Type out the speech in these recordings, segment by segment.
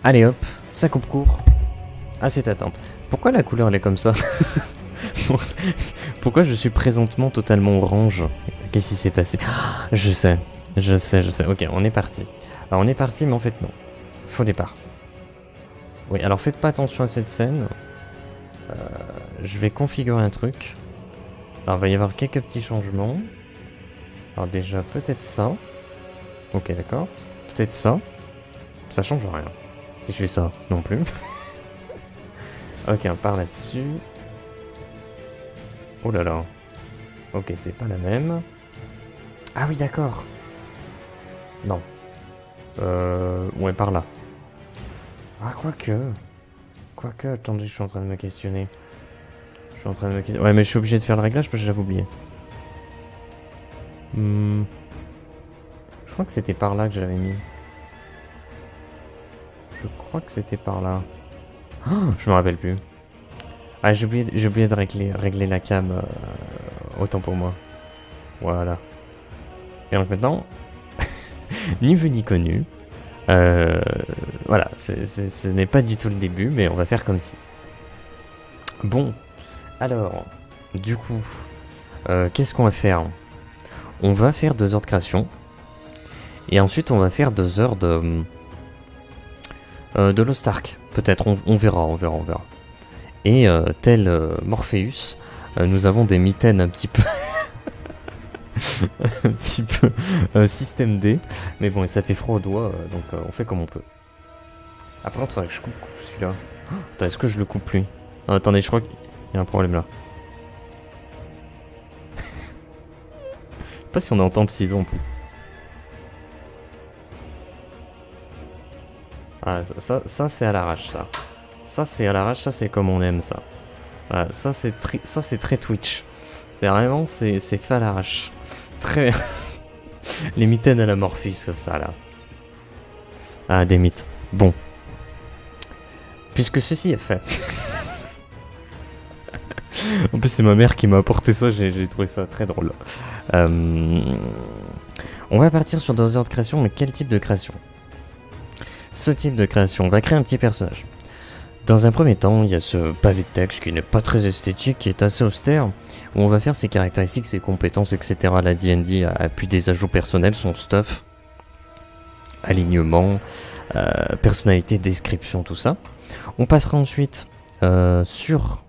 Allez hop, ça coupe court à cette attente. Pourquoi la couleur elle est comme ça? Pourquoi je suis présentement totalement orange? Qu'est-ce qui s'est passé? Je sais. Ok, on est parti. Alors on est parti, mais en fait non. Faux départ. Oui, alors faites pas attention à cette scène. Je vais configurer un truc. Alors il va y avoir quelques petits changements. Alors déjà, peut-être ça. Ok, d'accord. Peut-être ça. Ça change rien. Si je fais ça, non plus. Ok, on part là-dessus. Oh là là. Ok, c'est pas la même. Ah oui, d'accord. Non. Ouais, par là. Ah, quoique, attendez, je suis en train de me questionner. Ouais, mais je suis obligé de faire le réglage parce que j'avais oublié. Je crois que c'était par là que j'avais mis. Je crois que c'était par là. Oh, je me rappelle plus. Ah, j'ai oublié de régler la cam. Autant pour moi. Voilà. Et donc maintenant, ni vu ni connu. Voilà, ce n'est pas du tout le début, mais on va faire comme si. Bon, alors, du coup, qu'est-ce qu'on va faire? On va faire 2 heures de création. Et ensuite, on va faire 2 heures de Lost Ark. Peut-être, on verra. Et tel Morpheus, nous avons des mitaines un petit peu... un petit peu système D. Mais bon, ça fait froid aux doigts, donc on fait comme on peut. Après, il faudrait que je coupe celui-là. Attends, est-ce que je le coupe lui? Non, attendez, je crois qu'il y a un problème là. Je sais pas si on entend le ciseau en plus. Ah, ça c'est à l'arrache, ça. Ça c'est à l'arrache, ça c'est comme on aime ça. Voilà, ça c'est très Twitch. C'est vraiment, c'est fait à l'arrache. Très... Les mitaines à la Morpheus comme ça là. Ah, des mythes. Bon. Puisque ceci est fait. En plus c'est ma mère qui m'a apporté ça, j'ai trouvé ça très drôle. On va partir sur 2 heures de création, mais quel type de création? Ce type de création, on va créer un petit personnage. Dans un premier temps, il y a ce pavé de texte qui n'est pas très esthétique, qui est assez austère, où on va faire ses caractéristiques, ses compétences, etc. La D&D a puis des ajouts personnels, son stuff, alignement, personnalité, description, tout ça. On passera ensuite sur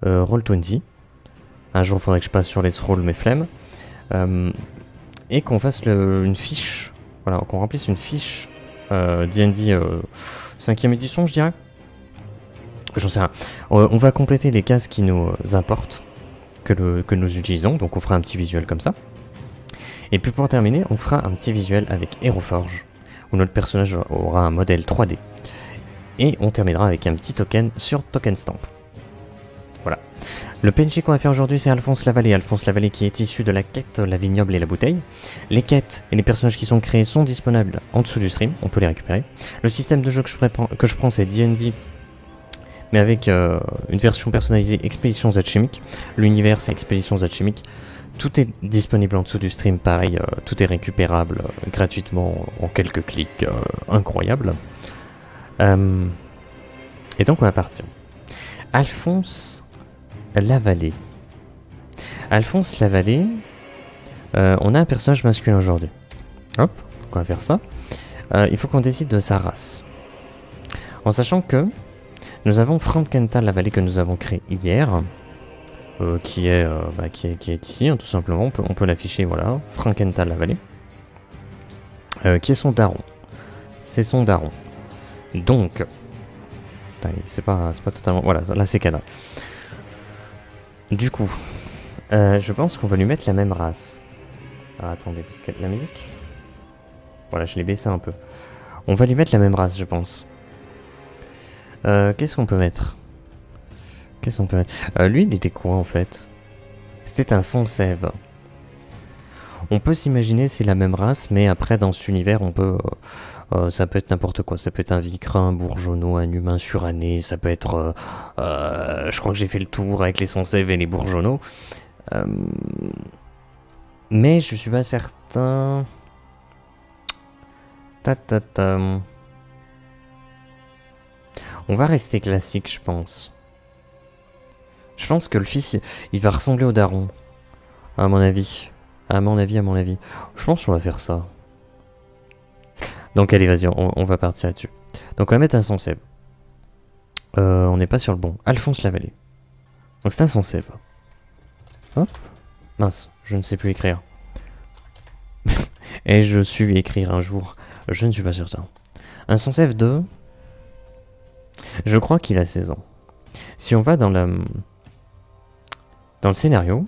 Roll20. Un jour, il faudrait que je passe sur Let's Roll, mes flemmes. Et qu'on fasse une fiche, voilà, qu'on remplisse une fiche D&D 5ème édition, je dirais. J'en sais rien. On va compléter les cases qui nous importent, que nous utilisons, donc on fera un petit visuel comme ça. Et puis pour terminer, on fera un petit visuel avec HeroForge, où notre personnage aura un modèle 3D. Et on terminera avec un petit token sur Token Stamp. Voilà. Le PNJ qu'on va faire aujourd'hui, c'est Alphonse Lavallée. Alphonse Lavallée qui est issu de la quête La Vignoble et la Bouteille. Les quêtes et les personnages qui sont créés sont disponibles en dessous du stream, on peut les récupérer. Le système de jeu que je prends, c'est D&D, mais avec une version personnalisée Expéditions Alchimiques. L'univers, c'est Expéditions Alchimiques. Tout est disponible en dessous du stream, pareil, tout est récupérable gratuitement en quelques clics, incroyable. Et donc on va partir. Alphonse Lavallée. Alphonse Lavallée, on a un personnage masculin aujourd'hui. Hop, on va faire ça. Il faut qu'on décide de sa race. En sachant que nous avons Frankenthal Lavallée que nous avons créé hier. Qui est ici, hein, tout simplement. On peut l'afficher, voilà. Frankenthal Lavallée. Qui est son daron. C'est son daron. Donc... C'est pas totalement... Voilà, là c'est Kana. Du coup, je pense qu'on va lui mettre la même race. Ah, attendez, parce que la musique... Voilà, je l'ai baissé un peu. On va lui mettre la même race, je pense. Qu'est-ce qu'on peut mettre? Lui, il était quoi, en fait? C'était un sans-sève. On peut s'imaginer c'est la même race, mais après, dans cet univers, on peut... ça peut être n'importe quoi. Ça peut être un vicrin, un bourgeonneau, un humain suranné. Ça peut être... je crois que j'ai fait le tour avec les sans-sèves et les bourgeonneaux. Mais je suis pas certain... On va rester classique, je pense. Je pense que le fils, il va ressembler au daron. À mon avis. À mon avis. Je pense qu'on va faire ça. Donc allez, vas-y, on va partir là-dessus. Donc on va mettre un son save. On n'est pas sur le bon. Alphonse Lavallée. Donc c'est un son save. Hop. Mince, je ne sais plus écrire. Et je suis écrire un jour. Je ne suis pas certain. Un son save de... Je crois qu'il a 16 ans. Si on va dans le scénario,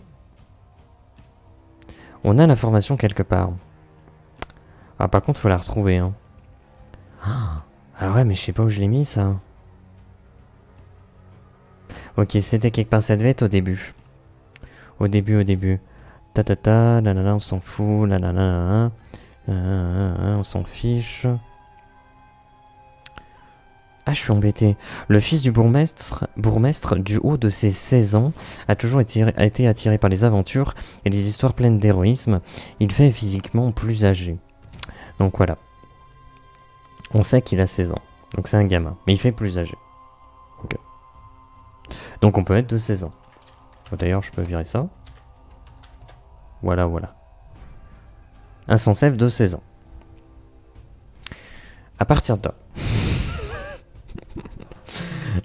on a l'information quelque part. Ah, par contre, il faut la retrouver. Hein. Ah ouais, mais je sais pas où je l'ai mis, ça. Ok, c'était quelque part. Ça devait être au début. Au début. Ta, nanana, on s'en fout. Nanana, on s'en fiche. Ah, je suis embêté. Le fils du bourgmestre, du haut de ses 16 ans, a toujours été attiré par les aventures et les histoires pleines d'héroïsme. Il fait physiquement plus âgé. Donc voilà. On sait qu'il a 16 ans. Donc c'est un gamin. Mais il fait plus âgé. Okay. Donc on peut être de 16 ans. D'ailleurs, je peux virer ça. Voilà. Un sans-sève de 16 ans. À partir de là...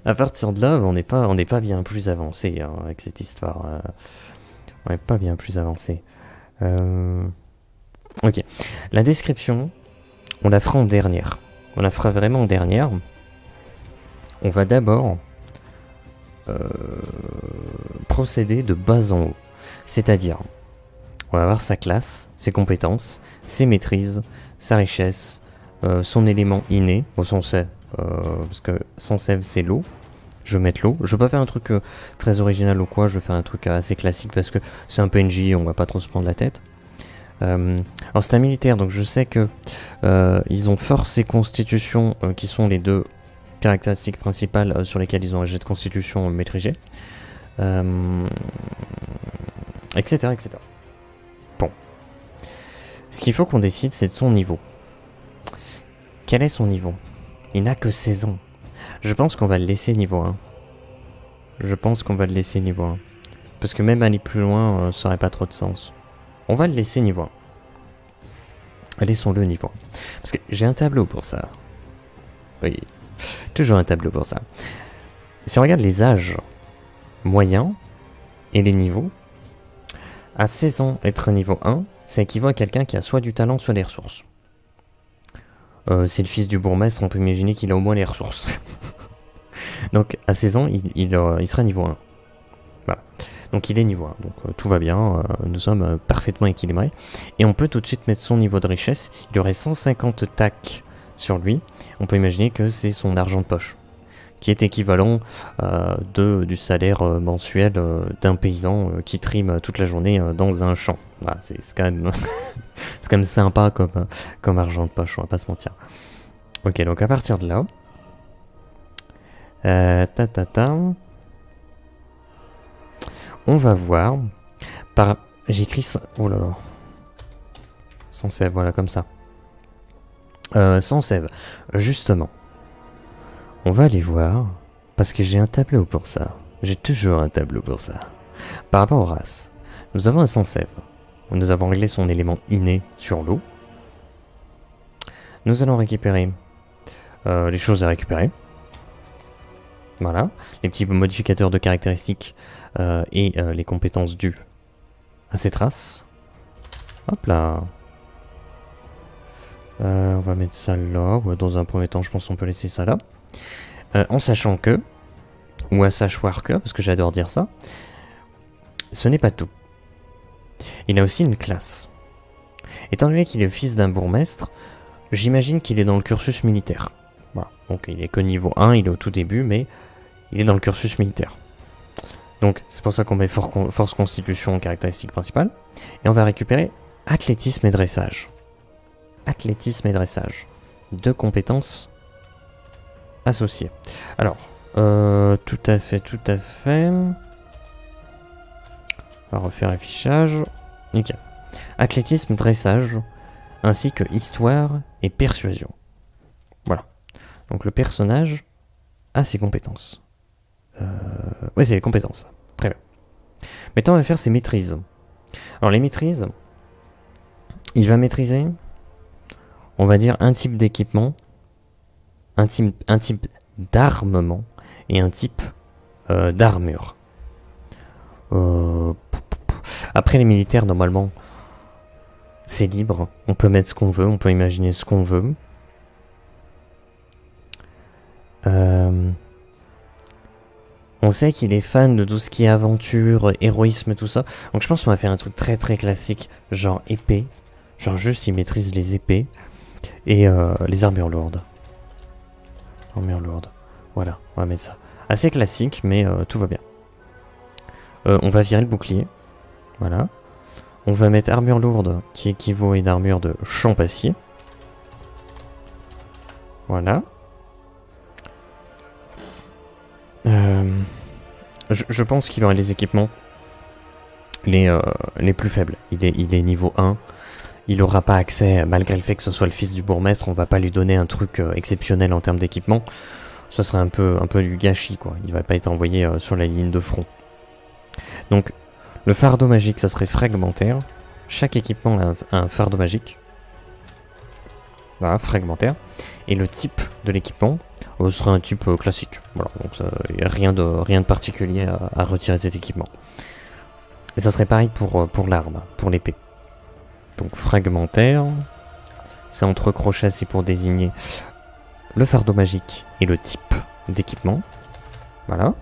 À partir de là, on n'est pas bien plus avancé hein, avec cette histoire. On n'est pas bien plus avancé. Ok. La description, on la fera en dernière. On la fera vraiment en dernière. On va d'abord procéder de bas en haut. C'est-à-dire, on va avoir sa classe, ses compétences, ses maîtrises, sa richesse, son élément inné. Bon, son sait. Parce que sans save c'est l'eau. Je vais mettre l'eau. Je vais pas faire un truc très original ou quoi. Je vais faire un truc assez classique parce que c'est un PNJ, on va pas trop se prendre la tête. Alors c'est un militaire, donc je sais que ils ont force et constitution qui sont les deux caractéristiques principales sur lesquelles ils ont un jet de constitution maîtrisé. Etc. Bon. Ce qu'il faut qu'on décide, c'est de son niveau. Quel est son niveau ? Il n'a que 16 ans. Je pense qu'on va le laisser niveau 1. Parce que même aller plus loin, ça n'aurait pas trop de sens. On va le laisser niveau 1. Laissons-le niveau 1. Parce que j'ai un tableau pour ça. Oui, toujours un tableau pour ça. Si on regarde les âges moyens et les niveaux, à 16 ans, être niveau 1, ça équivaut à quelqu'un qui a soit du talent, soit des ressources. C'est le fils du bourgmestre, on peut imaginer qu'il a au moins les ressources. Donc à 16 ans, il sera niveau 1. Voilà. Donc il est niveau 1. Donc tout va bien, nous sommes parfaitement équilibrés. Et on peut tout de suite mettre son niveau de richesse. Il aurait 150 tacs sur lui. On peut imaginer que c'est son argent de poche, qui est équivalent du salaire mensuel d'un paysan qui trime toute la journée dans un champ. Voilà, c'est quand même c'est quand même sympa comme argent de poche, on va pas se mentir. Ok, donc à partir de là, on va voir par... J'écris ça... Oh là là. Sans save, voilà, comme ça. Sans save, justement. On va aller voir, parce que j'ai un tableau pour ça. J'ai toujours un tableau pour ça. Par rapport aux races, nous avons un sans save. Nous avons réglé son élément inné sur l'eau. Nous allons récupérer les choses à récupérer. Voilà, les petits modificateurs de caractéristiques et les compétences dues à cette race. Hop là. On va mettre ça là. Ouais, dans un premier temps, je pense qu'on peut laisser ça là. En sachant que, ou à savoir que, parce que j'adore dire ça, ce n'est pas tout. Il a aussi une classe. Étant donné qu'il est le fils d'un bourgmestre, j'imagine qu'il est dans le cursus militaire. Voilà. Donc il est que niveau 1, il est au tout début, mais il est dans le cursus militaire. Donc c'est pour ça qu'on met force constitution en caractéristique principale. Et on va récupérer athlétisme et dressage. Athlétisme et dressage. Deux compétences associées. Alors, tout à fait. On va refaire l'affichage. Nickel. Athlétisme, dressage, ainsi que histoire et persuasion. Voilà. Donc le personnage à ses compétences. Ouais, c'est les compétences. Très bien. Maintenant, on va faire ses maîtrises. Alors, les maîtrises, il va maîtriser, on va dire, un type d'équipement, un type d'armement et un type d'armure. Après, les militaires, normalement, c'est libre. On peut mettre ce qu'on veut, on peut imaginer ce qu'on veut. On sait qu'il est fan de tout ce qui est aventure, héroïsme, tout ça. Donc je pense qu'on va faire un truc très très classique, genre épée. Genre juste il maîtrise les épées et les armures lourdes. Armures lourdes. Voilà, on va mettre ça. Assez classique, mais tout va bien. On va virer le bouclier. Voilà. On va mettre armure lourde qui équivaut à une armure de champassier. Voilà. Je pense qu'il aurait les équipements les plus faibles. Il est niveau 1. Il n'aura pas accès, malgré le fait que ce soit le fils du bourgmestre, on va pas lui donner un truc exceptionnel en termes d'équipement. Ce serait un peu du gâchis, quoi. Il va pas être envoyé sur la ligne de front. Donc, le fardeau magique, ça serait fragmentaire. Chaque équipement a un fardeau magique. Voilà, fragmentaire. Et le type de l'équipement serait un type classique. Voilà, donc il n'y a rien de particulier à retirer de cet équipement. Et ça serait pareil pour l'arme, pour l'épée. Donc fragmentaire, c'est entre crochets, c'est pour désigner le fardeau magique et le type d'équipement. Voilà.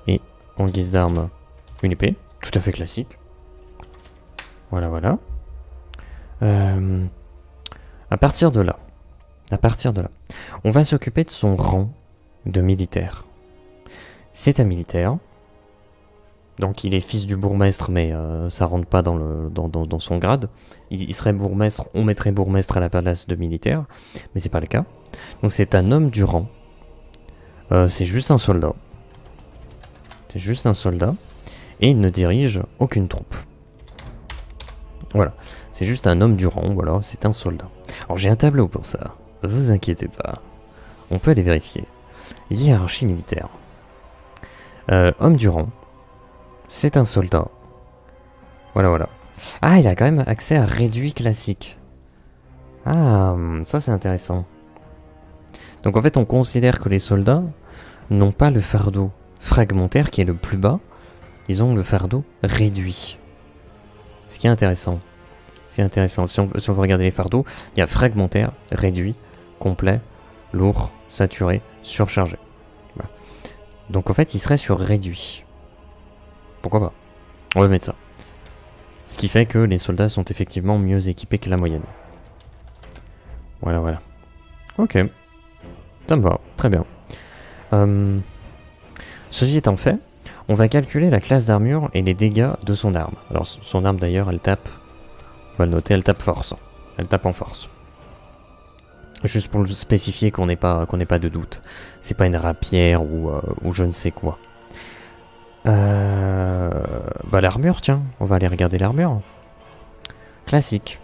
Et en guise d'arme, une épée, tout à fait classique. Voilà, voilà. À partir de là, on va s'occuper de son rang de militaire. C'est un militaire. Donc il est fils du bourgmestre, mais ça rentre pas dans son grade. Il serait bourgmestre, on mettrait bourgmestre à la place de militaire, mais c'est pas le cas. Donc c'est un homme du rang. C'est juste un soldat. C'est juste un soldat. Et il ne dirige aucune troupe. Voilà. C'est juste un homme du rang, voilà, c'est un soldat. Alors j'ai un tableau pour ça. Vous inquiétez pas. On peut aller vérifier. Hiérarchie militaire. Homme du rang. C'est un soldat. Voilà, voilà. Ah, il a quand même accès à réduit classique. Ah, ça c'est intéressant. Donc en fait, on considère que les soldats n'ont pas le fardeau fragmentaire qui est le plus bas. Ils ont le fardeau réduit. Ce qui est intéressant. C'est intéressant. Si on veut regarder les fardeaux, il y a fragmentaire, réduit, complet, lourd, saturé, surchargé. Voilà. Donc en fait, il serait sur réduit. Pourquoi pas? On va mettre ça. Ce qui fait que les soldats sont effectivement mieux équipés que la moyenne. Voilà, voilà. Ok. Ça me va. Très bien. Ceci étant fait, on va calculer la classe d'armure et les dégâts de son arme. Alors son arme d'ailleurs, elle tape... On va le noter, elle tape force. Elle tape en force. Juste pour le spécifier qu'on n'ait pas de doute. C'est pas une rapière ou je ne sais quoi. Bah l'armure, tiens. On va aller regarder l'armure. Classique.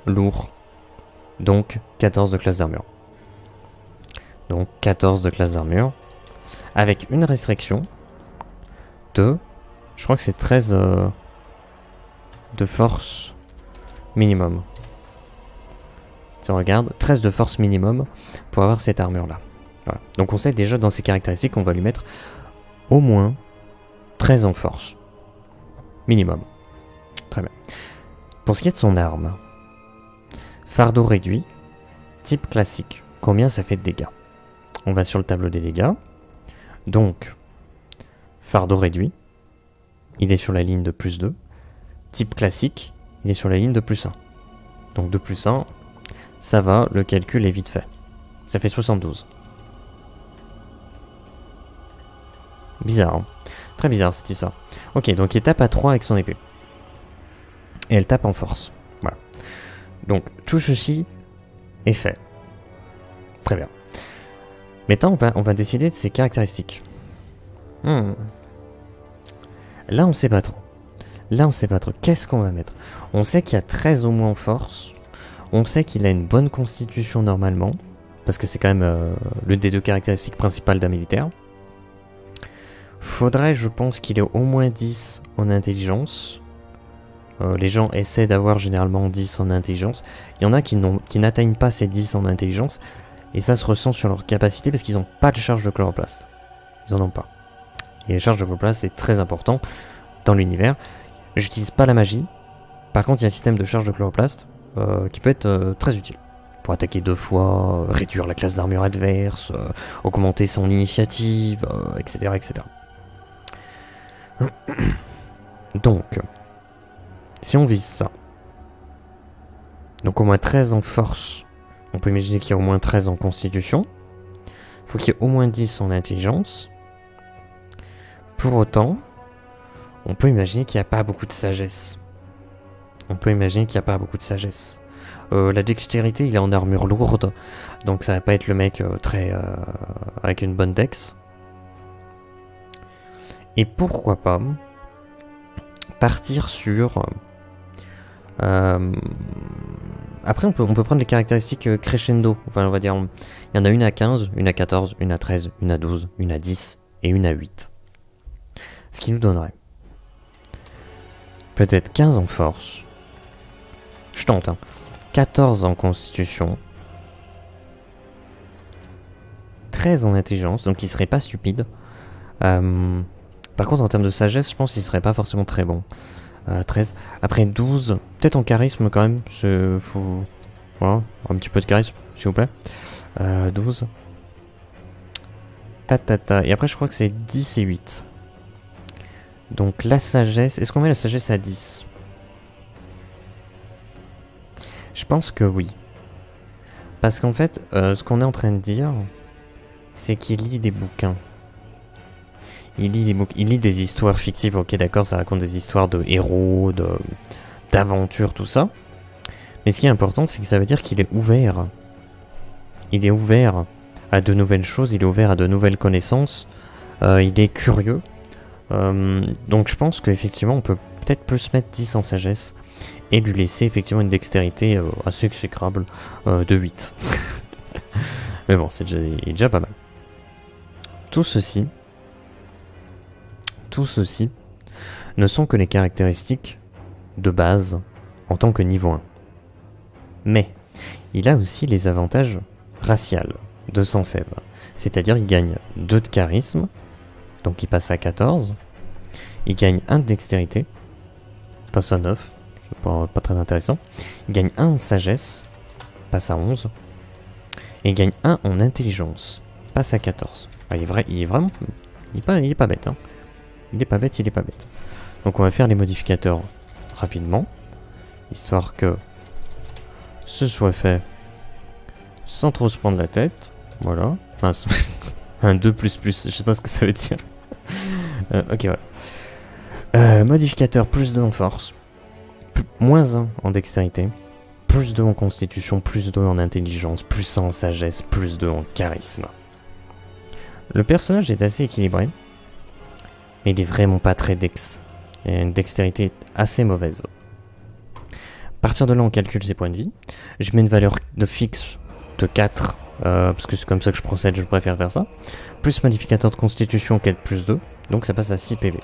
Lourd. Donc 14 de classe d'armure. Donc 14 de classe d'armure. Avec une restriction de... Je crois que c'est 13 de force... minimum. Si on regarde, 13 de force minimum pour avoir cette armure là. Voilà. Donc on sait déjà dans ses caractéristiques qu'on va lui mettre au moins 13 en force. Minimum. Très bien. Pour ce qui est de son arme, fardeau réduit, type classique. Combien ça fait de dégâts? On va sur le tableau des dégâts. Donc, fardeau réduit, il est sur la ligne de plus 2. Type classique, il est sur la ligne de plus 1. Donc de plus 1, ça va, le calcul est vite fait. Ça fait 72. Bizarre, hein. Très bizarre cette histoire. Ok, donc il tape à 3 avec son épée. Et elle tape en force. Voilà. Donc tout ceci est fait. Très bien. Maintenant, on va décider de ses caractéristiques. Là, on sait pas trop. Là, on sait pas trop. Qu'est-ce qu'on va mettre? On sait qu'il y a 13 au moins en force. On sait qu'il a une bonne constitution normalement. parce que c'est quand même l'une des deux caractéristiques principales d'un militaire. Faudrait, je pense, qu'il ait au moins 10 en intelligence. Les gens essaient d'avoir généralement 10 en intelligence. Il y en a qui n'atteignent pas ces 10 en intelligence, et ça se ressent sur leur capacité parce qu'ils n'ont pas de charge de chloroplaste. Ils en ont pas. Et les charges de chloroplaste, c'est très important dans l'univers. J'utilise pas la magie. Par contre, il y a un système de charge de chloroplaste qui peut être très utile. Pour attaquer 2 fois, réduire la classe d'armure adverse, augmenter son initiative, etc., etc. Donc, si on vise ça, donc au moins 13 en force, on peut imaginer qu'il y a au moins 13 en constitution. Il faut qu'il y ait au moins 10 en intelligence. Pour autant, on peut imaginer qu'il n'y a pas beaucoup de sagesse. La dextérité, il est en armure lourde, donc ça va pas être le mec avec une bonne dex. Et pourquoi pas partir sur... Après, on peut prendre les caractéristiques crescendo. Enfin, on va dire, il y en a une à 15, une à 14, une à 13, une à 12, une à 10 et une à 8. Ce qui nous donnerait peut-être 15 en force. Je tente, hein. 14 en constitution. 13 en intelligence, donc il serait pas stupide. Par contre, en termes de sagesse, je pense qu'il serait pas forcément très bon. 13. Après 12, peut-être en charisme quand même. Faut... Voilà, un petit peu de charisme, s'il vous plaît. 12. Et après, je crois que c'est 10 et 8. Donc la sagesse... Est-ce qu'on met la sagesse à 10? Je pense que oui. Parce qu'en fait, ce qu'on est en train de dire, c'est qu'il lit des bouquins. Il lit des histoires fictives, ok d'accord, ça raconte des histoires de héros, d'aventures, tout ça. Mais ce qui est important, c'est que ça veut dire qu'il est ouvert. Il est ouvert à de nouvelles choses, il est ouvert à de nouvelles connaissances, il est curieux. Donc je pense qu'effectivement, on peut peut-être plus mettre 10 en sagesse et lui laisser effectivement une dextérité assez exécrable de 8. Mais bon, c'est déjà pas mal. Tout ceci ne sont que les caractéristiques de base en tant que niveau 1. Mais il a aussi les avantages raciaux de son sève. C'est-à-dire il gagne 2 de charisme, donc il passe à 14. Il gagne 1 de dextérité, passe à 9, c'est pas très intéressant. Il gagne 1 en sagesse, passe à 11. Et il gagne 1 en intelligence, passe à 14. Ah, il est pas bête, hein. Il est pas bête. Donc on va faire les modificateurs rapidement, histoire que ce soit fait sans trop se prendre la tête. Voilà. Enfin, un 2++, je sais pas ce que ça veut dire. Ok, voilà. Modificateur plus 2 en force, moins 1 en dextérité, plus 2 en constitution, plus 2 en intelligence, plus 1 en sagesse, plus 2 en charisme. Le personnage est assez équilibré, mais il est vraiment pas très dex. Il a une dextérité assez mauvaise. À partir de là, on calcule ses points de vie. Je mets une valeur de fixe de 4, parce que c'est comme ça que je procède, je préfère faire ça. Plus modificateur de constitution qui est de plus 2, donc ça passe à 6 PV.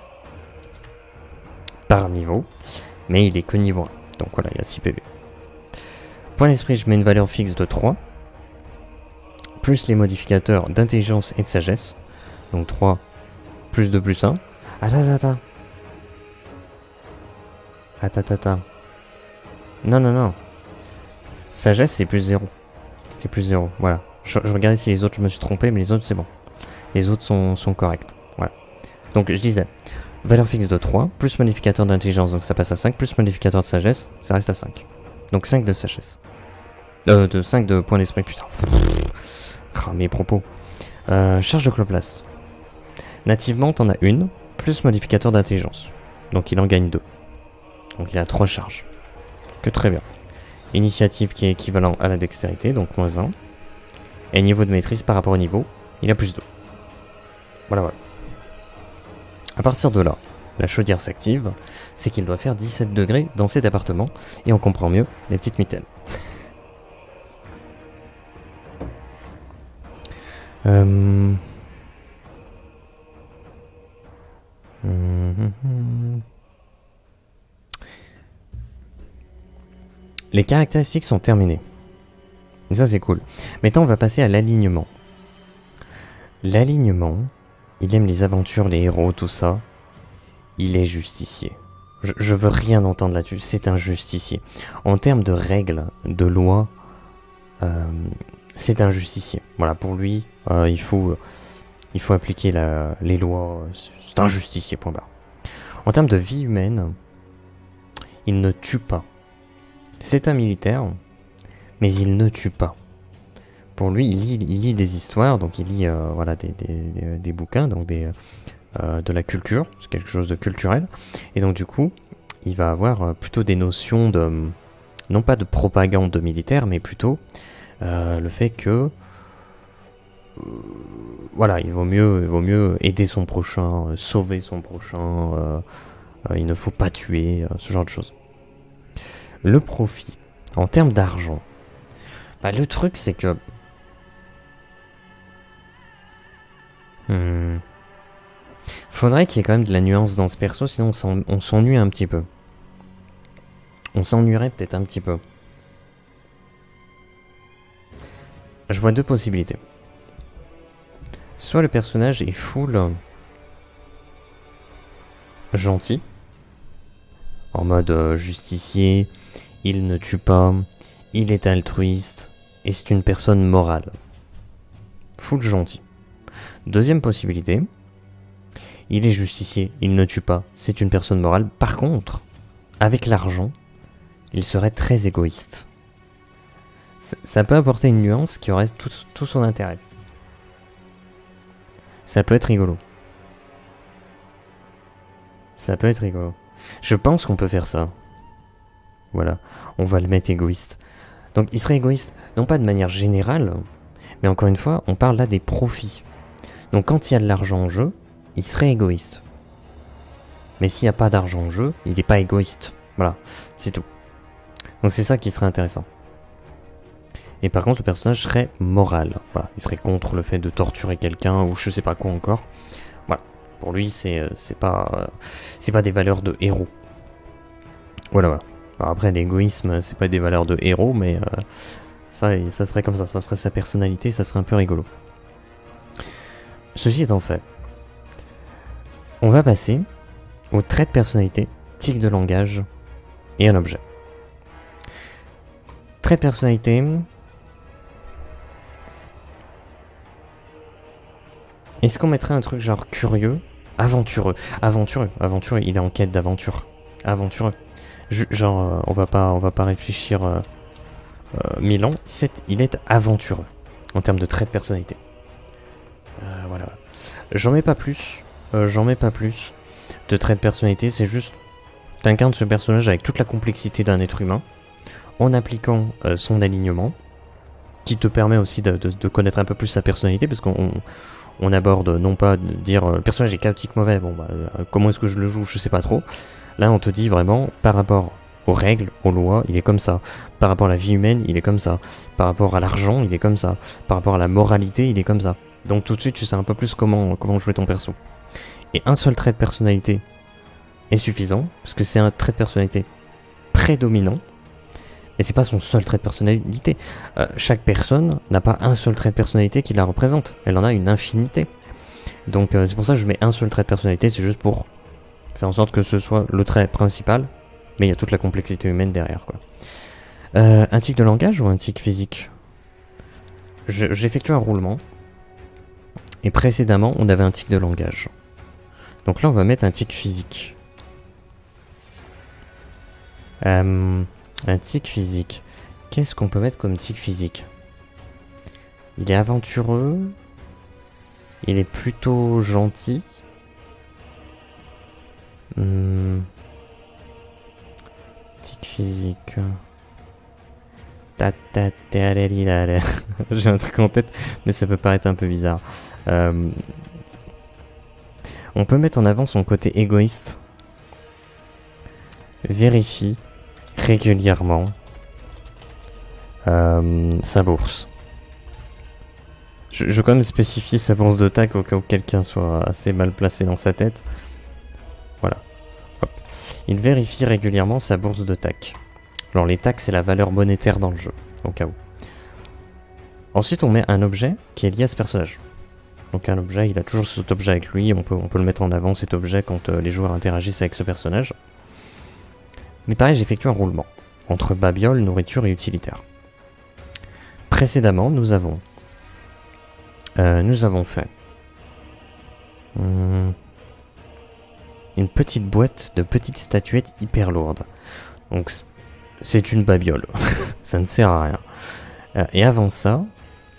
Par niveau, mais il est que niveau 1. Donc voilà, il y a 6 PV. Point d'esprit, je mets une valeur fixe de 3. Plus les modificateurs d'intelligence et de sagesse. Donc 3 plus 2 plus 1. Attends. Non. Sagesse, c'est plus 0. C'est plus 0, voilà. Je regardais si les autres, je me suis trompé, mais les autres, c'est bon. Les autres sont corrects. Voilà. Donc, je disais, valeur fixe de 3, plus modificateur d'intelligence, donc ça passe à 5, plus modificateur de sagesse, ça reste à 5. Donc 5 de sagesse. 5 de point d'esprit, putain. Mes propos. Charge de chloroplaste. Nativement, t'en as une, plus modificateur d'intelligence. Donc il en gagne 2. Donc il a 3 charges. Que très bien. Initiative qui est équivalent à la dextérité, donc moins 1. Et niveau de maîtrise par rapport au niveau, il a plus 2. Voilà. À partir de là, la chaudière s'active, c'est qu'il doit faire 17 degrés dans cet appartement, et on comprend mieux les petites mitaines. Euh, Les caractéristiques sont terminées. Et ça c'est cool. Maintenant on va passer à l'alignement. L'alignement, il aime les aventures, les héros, tout ça. Il est justicier. Je veux rien entendre là-dessus, c'est un justicier. En termes de règles, de lois, c'est un justicier. Voilà, pour lui, il faut appliquer les lois, c'est un justicier, point barre. En termes de vie humaine, il ne tue pas. C'est un militaire, mais il ne tue pas. Pour lui, il lit des histoires, donc il lit voilà, des bouquins, donc de la culture, c'est quelque chose de culturel. Et donc du coup, il va avoir plutôt des notions de, non pas de propagande militaire, mais plutôt le fait que voilà, il vaut mieux aider son prochain, sauver son prochain, il ne faut pas tuer, ce genre de choses. Le profit, en termes d'argent, bah, le truc c'est que faudrait qu'il y ait quand même de la nuance dans ce perso, sinon on s'ennuie un petit peu. On s'ennuierait peut-être un petit peu. Je vois deux possibilités. Soit le personnage est full gentil, en mode justicier, il ne tue pas, il est altruiste, et c'est une personne morale. Full gentil. Deuxième possibilité, il est justicier, il ne tue pas, c'est une personne morale. Par contre, avec l'argent, il serait très égoïste. Ça peut apporter une nuance qui aurait tout son intérêt. Ça peut être rigolo. Ça peut être rigolo. Je pense qu'on peut faire ça. Voilà, on va le mettre égoïste. Donc il serait égoïste, non pas de manière générale, mais encore une fois, on parle là des profits. Donc quand il y a de l'argent en jeu, il serait égoïste. Mais s'il n'y a pas d'argent en jeu, il n'est pas égoïste. Voilà, c'est tout. Donc c'est ça qui serait intéressant. Et par contre, le personnage serait moral. Voilà, il serait contre le fait de torturer quelqu'un ou je sais pas quoi encore. Voilà, pour lui, c'est pas des valeurs de héros. Voilà. Alors après, l'égoïsme, c'est pas des valeurs de héros, mais ça serait comme ça serait sa personnalité, ça serait un peu rigolo. Ceci étant fait, on va passer aux traits de personnalité, tic de langage et un objet. Traits de personnalité. Est-ce qu'on mettrait un truc genre curieux, aventureux, il est en quête d'aventure, aventureux. Genre, on va pas réfléchir 1000 ans. Il est aventureux en termes de traits de personnalité. Voilà. J'en mets pas plus. De traits de personnalité. C'est juste, t'incarnes ce personnage avec toute la complexité d'un être humain, en appliquant son alignement, qui te permet aussi de connaître un peu plus sa personnalité, parce qu'on aborde non pas de dire le personnage est chaotique mauvais, bon bah comment est-ce que je le joue, je sais pas trop. Là on te dit vraiment par rapport aux règles, aux lois, il est comme ça. Par rapport à la vie humaine, il est comme ça. Par rapport à l'argent, il est comme ça. Par rapport à la moralité, il est comme ça. Donc tout de suite tu sais un peu plus comment jouer ton perso. Et un seul trait de personnalité est suffisant, parce que c'est un trait de personnalité prédominant. Mais c'est pas son seul trait de personnalité. Chaque personne n'a pas un seul trait de personnalité qui la représente. Elle en a une infinité. Donc c'est pour ça que je mets un seul trait de personnalité. C'est juste pour faire en sorte que ce soit le trait principal. Mais il y a toute la complexité humaine derrière, quoi. Un tic de langage ou un tic physique? J'effectue un roulement. Et précédemment, on avait un tic de langage. Donc là, on va mettre un tic physique. Un tic physique. Qu'est-ce qu'on peut mettre comme tic physique? Il est aventureux. Il est plutôt gentil. Tic physique. J'ai un truc en tête, mais ça peut paraître un peu bizarre. On peut mettre en avant son côté égoïste. Vérifie régulièrement sa bourse. Je veux quand même spécifier sa bourse de tac au cas où quelqu'un soit assez mal placé dans sa tête. Voilà. Hop. Il vérifie régulièrement sa bourse de tac. Alors les tacs, c'est la valeur monétaire dans le jeu, au cas où. Ensuite, on met un objet qui est lié à ce personnage. Donc un objet, il a toujours cet objet avec lui, on peut le mettre en avant, cet objet, quand les joueurs interagissent avec ce personnage. Mais pareil, j'effectue un roulement entre babiole, nourriture et utilitaire. Précédemment, nous avons fait une petite boîte de petites statuettes hyper lourdes. Donc c'est une babiole, ça ne sert à rien. Et avant ça,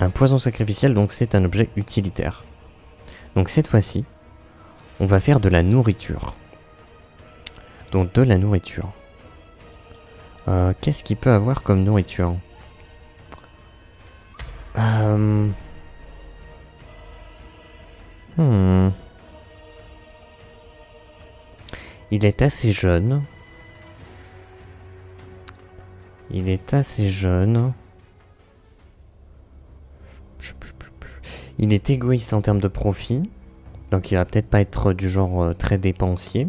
un poison sacrificiel, donc c'est un objet utilitaire. Donc cette fois-ci, on va faire de la nourriture. Donc de la nourriture. Qu'est-ce qu'il peut avoir comme nourriture? Il est assez jeune. Il est assez jeune. Il est égoïste en termes de profit. Donc il va peut-être pas être du genre très dépensier.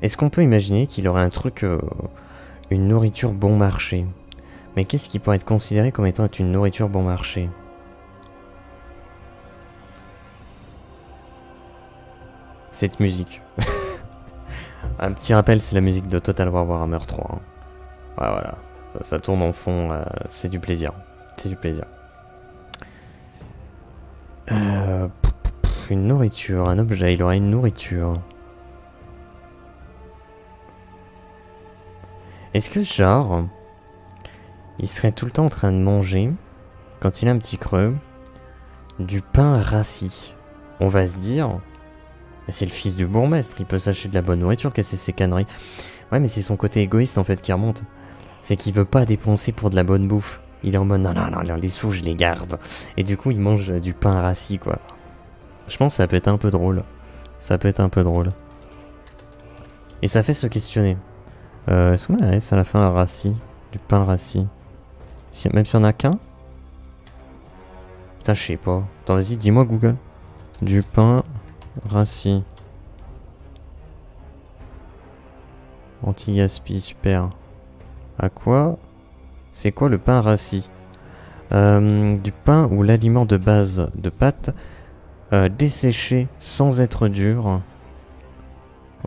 Est-ce qu'on peut imaginer qu'il aurait un truc, une nourriture bon marché? Mais qu'est-ce qui pourrait être considéré comme étant une nourriture bon marché? Cette musique. Un petit rappel, c'est la musique de Total War Warhammer 3. Hein. Ouais, voilà, ça tourne en fond, c'est du plaisir. C'est du plaisir. Une nourriture, un objet, il aurait une nourriture. Est-ce que genre, il serait tout le temps en train de manger, quand il a un petit creux, du pain rassis? On va se dire, c'est le fils du bourgmestre, il peut s'acheter de la bonne nourriture, qu'est-ce que c'est ces conneries? Ouais, mais c'est son côté égoïste en fait qui remonte. C'est qu'il veut pas dépenser pour de la bonne bouffe. Il est en mode non, les sous je les garde. Et du coup il mange du pain rassis quoi. Je pense que ça peut être un peu drôle. Ça peut être un peu drôle. Et ça fait se questionner. Est-ce qu'on a à la fin un rassis? Du pain rassis. Même s'il y en a qu'un? Putain je sais pas. Attends vas-y dis-moi Google. Du pain rassis. Anti-gaspi, super. À quoi? C'est quoi le pain rassis? Du pain ou l'aliment de base de pâte desséché sans être dur.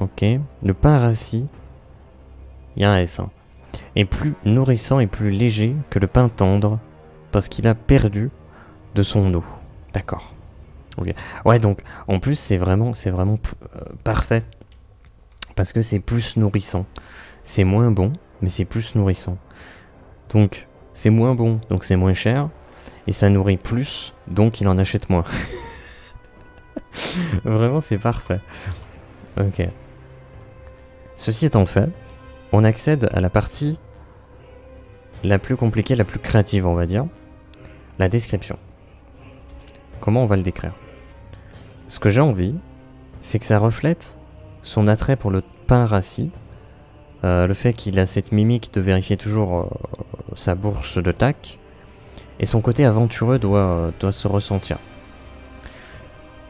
Ok. Le pain rassis, il y a un S, hein, est plus nourrissant et plus léger que le pain tendre parce qu'il a perdu de son eau. D'accord. Okay. Ouais, donc en plus c'est vraiment parfait parce que c'est plus nourrissant. C'est moins bon, mais c'est plus nourrissant. Donc c'est moins bon, donc c'est moins cher et ça nourrit plus, donc il en achète moins. Vraiment c'est parfait. Ok. Ceci étant fait, on accède à la partie la plus compliquée, la plus créative on va dire, la description. Comment on va le décrire? Ce que j'ai envie, c'est que ça reflète son attrait pour le pain rassis, le fait qu'il a cette mimique de vérifier toujours sa bourse de tac, et son côté aventureux doit se ressentir.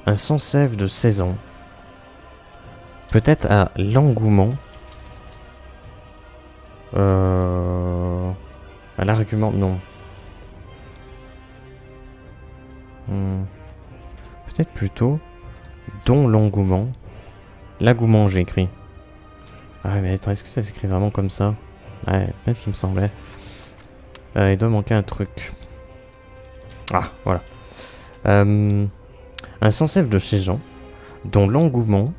Un sans-sève de 16 ans, peut-être à l'engouement, à l'argument, non. Peut-être plutôt dont l'engouement. L'agouement j'ai écrit. Ah ouais mais attends, est-ce que ça s'écrit vraiment comme ça? Ouais, c'est ce qu'il me semblait. Il doit manquer un truc. Ah, voilà. Un sans-sève de 16 ans, dont l'engouement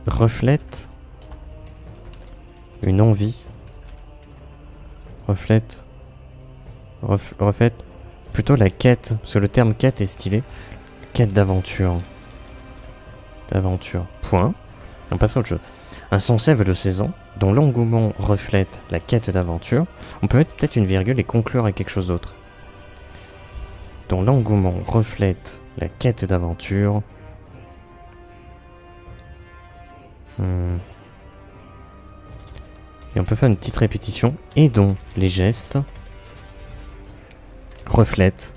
reflète une envie, reflète plutôt la quête, parce que le terme quête est stylé, quête d'aventure. Point. On passe à autre chose. Un sans-sève de 16 ans, dont l'engouement reflète la quête d'aventure. On peut mettre peut-être une virgule et conclure avec quelque chose d'autre. Dont l'engouement reflète la quête d'aventure. Et on peut faire une petite répétition. Et dont les gestes reflètent.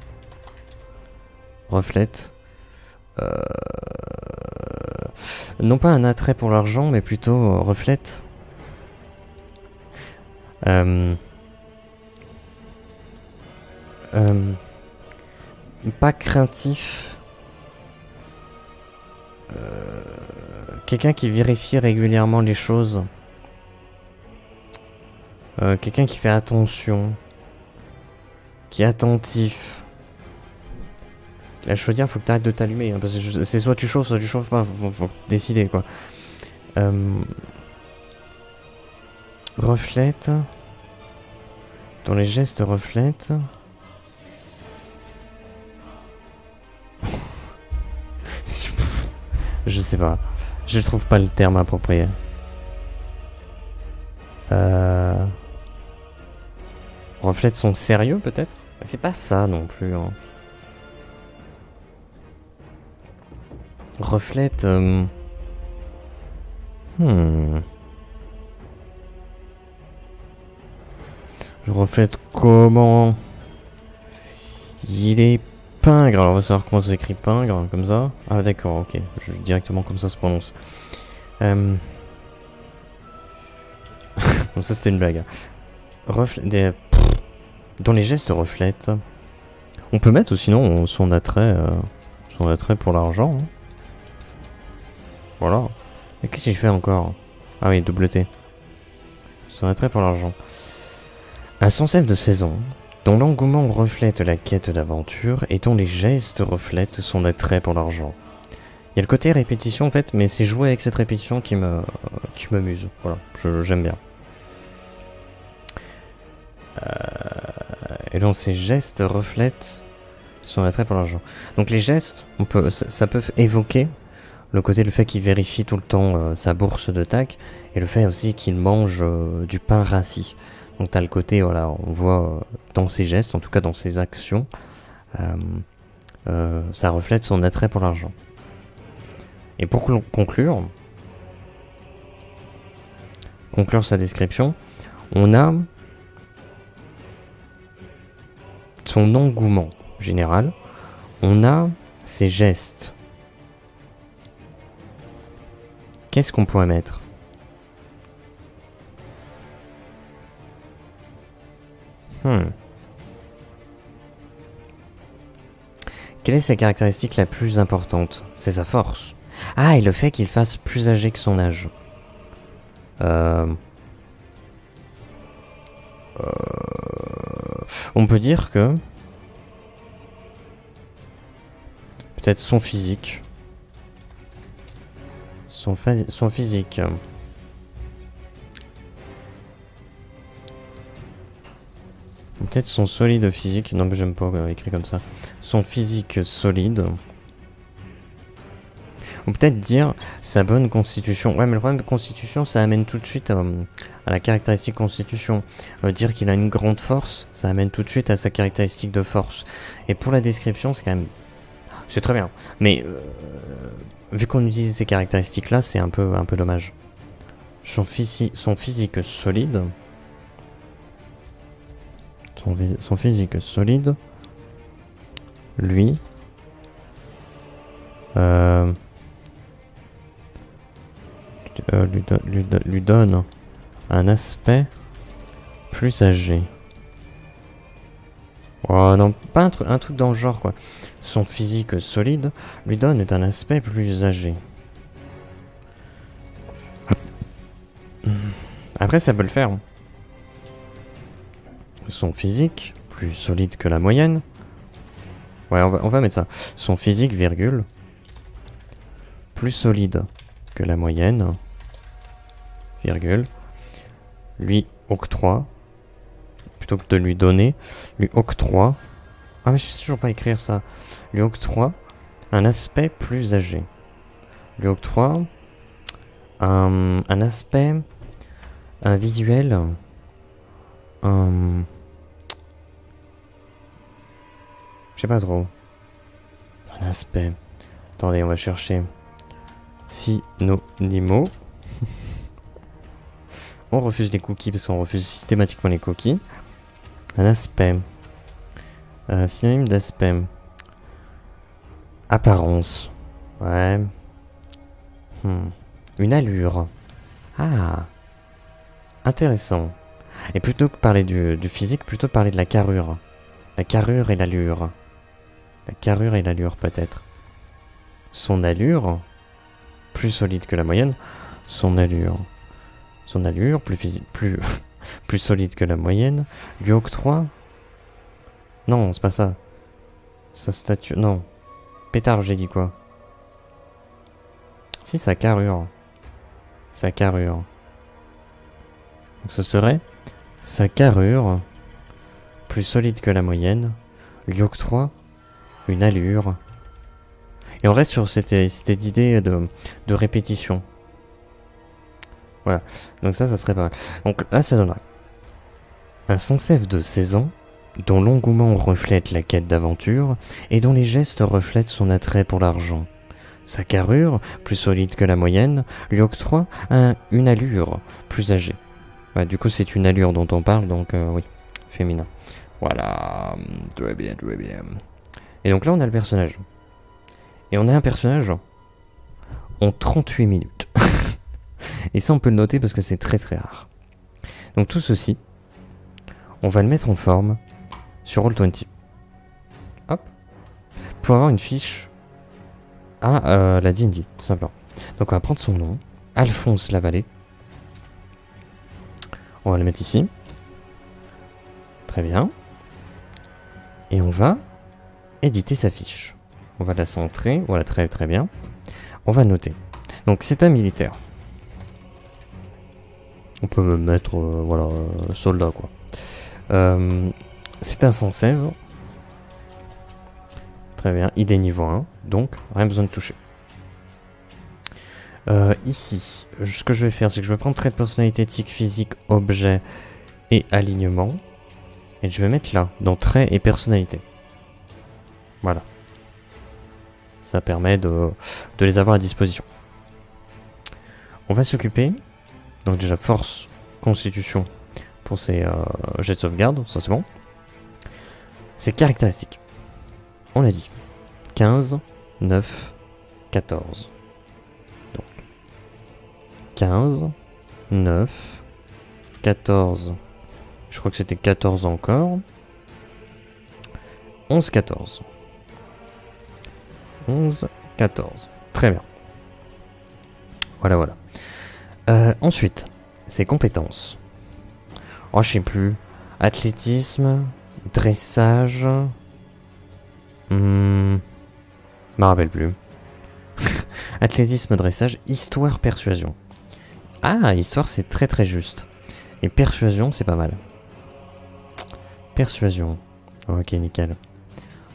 Non pas un attrait pour l'argent, mais plutôt reflètent. Pas craintif. Quelqu'un qui vérifie régulièrement les choses. Quelqu'un qui fait attention. Qui est attentif. La chaudière, faut que t'arrêtes de t'allumer. Hein, parce que c'est soit tu chauffes pas. Faut décider quoi. Reflète. Dont les gestes reflètent. Je sais pas. Je trouve pas le terme approprié. Reflète son sérieux peut-être. C'est pas ça non plus. Hein. Reflète. Je reflète comment. Il est pingre. Alors on va savoir comment ça s'écrit pingre, comme ça. Ah d'accord, ok. Directement comme ça se prononce. Comme ça c'était une blague. Dont les gestes reflètent. On peut mettre ou sinon son attrait pour l'argent. Hein. Voilà. Et qu'est-ce que j'ai fait encore? Ah oui, double T. Son attrait pour l'argent. Un sans-elfe de 16 ans, dont l'engouement reflète la quête d'aventure et dont les gestes reflètent son attrait pour l'argent. Il y a le côté répétition en fait, mais c'est jouer avec cette répétition qui m'amuse. Voilà, j'aime bien. Et donc ces gestes reflètent son attrait pour l'argent. Donc les gestes, ça peut évoquer le fait qu'il vérifie tout le temps sa bourse de tac, et le fait aussi qu'il mange du pain rassis. Donc t'as le côté, voilà, on voit dans ses gestes, en tout cas dans ses actions, ça reflète son attrait pour l'argent. Et pour conclure sa description, on a son engouement général, on a ses gestes. Qu'est-ce qu'on pourrait mettre? Quelle est sa caractéristique la plus importante? C'est sa force. Ah, et le fait qu'il fasse plus âgé que son âge. On peut dire que... peut-être son physique. Son physique. Peut-être son solide physique. Non mais j'aime pas écrit comme ça. Son physique solide. Ou peut-être dire sa bonne constitution. Ouais mais le problème de constitution ça amène tout de suite à la caractéristique constitution. Dire qu'il a une grande force, ça amène tout de suite à sa caractéristique de force. Et pour la description c'est quand même... c'est très bien. Mais vu qu'on utilise ces caractéristiques là c'est un peu dommage. Son physique solide. Son physique solide, lui, lui donne un aspect plus âgé. Oh non, pas un truc dans le genre quoi. Son physique solide lui donne un aspect plus âgé. Après ça peut le faire. Son physique, plus solide que la moyenne. Ouais, on va mettre ça. Son physique, virgule, plus solide que la moyenne, virgule, lui octroie, plutôt que de lui donner, lui octroie... ah mais je sais toujours pas écrire ça. Lui octroie un aspect plus âgé. Lui octroie un aspect, un visuel... je sais pas trop. Un aspect. Attendez, on va chercher synonymo. On refuse les cookies parce qu'on refuse systématiquement les cookies. Un aspect. Synonyme d'aspect. Apparence. Ouais. Une allure. Ah. Intéressant. Et plutôt que parler du physique, plutôt parler de la carrure. La carrure et l'allure. La carrure et l'allure peut-être. Son allure, plus solide que la moyenne. Son allure, plus plus solide que la moyenne, lui octroie. Non, c'est pas ça. Sa statue, non. Pétard, j'ai dit quoi? Si, sa carrure. Sa carrure. Donc ce serait sa carrure, plus solide que la moyenne, lui octroie une allure. Et on reste sur cette idée de répétition. Voilà. Donc ça serait pas mal. Donc là, ça donnerait un Sansef de 16 ans, dont l'engouement reflète la quête d'aventure, et dont les gestes reflètent son attrait pour l'argent. Sa carrure, plus solide que la moyenne, lui octroie une allure plus âgée. Ouais, du coup, c'est une allure dont on parle, donc oui, féminin. Voilà, très bien, très bien. Et donc là, on a le personnage. Et on a un personnage en 38 minutes. Et ça, on peut le noter parce que c'est très très rare. Donc tout ceci, on va le mettre en forme sur Roll20. Hop. Pour avoir une fiche à la D&D, tout simplement. Donc on va prendre son nom, Alphonse Lavallée. On va le mettre ici. Très bien. Et on va éditer sa fiche. On va la centrer. Voilà, très très bien. On va noter. Donc c'est un militaire. On peut me mettre, voilà, soldat quoi. C'est un sans-sève. Très bien, ID niveau 1, donc rien besoin de toucher. Ici, ce que je vais faire, c'est que je vais prendre trait de personnalité, éthique, physique, objet et alignement. Et je vais mettre là, dans trait et personnalité. Voilà. Ça permet de les avoir à disposition. On va s'occuper, donc déjà force, constitution pour ces jets de sauvegarde, ça c'est bon. Ses caractéristiques. On l'a dit. 15, 9, 14. Donc 15, 9, 14. Je crois que c'était 14 encore. 11, 14. 11, 14. Très bien. Voilà, voilà. Ensuite, ses compétences. Oh, je sais plus. Athlétisme, dressage. Me rappelle plus. Athlétisme, dressage, histoire, persuasion. Ah, histoire, c'est très très juste. Et persuasion, c'est pas mal. Persuasion. Ok, nickel.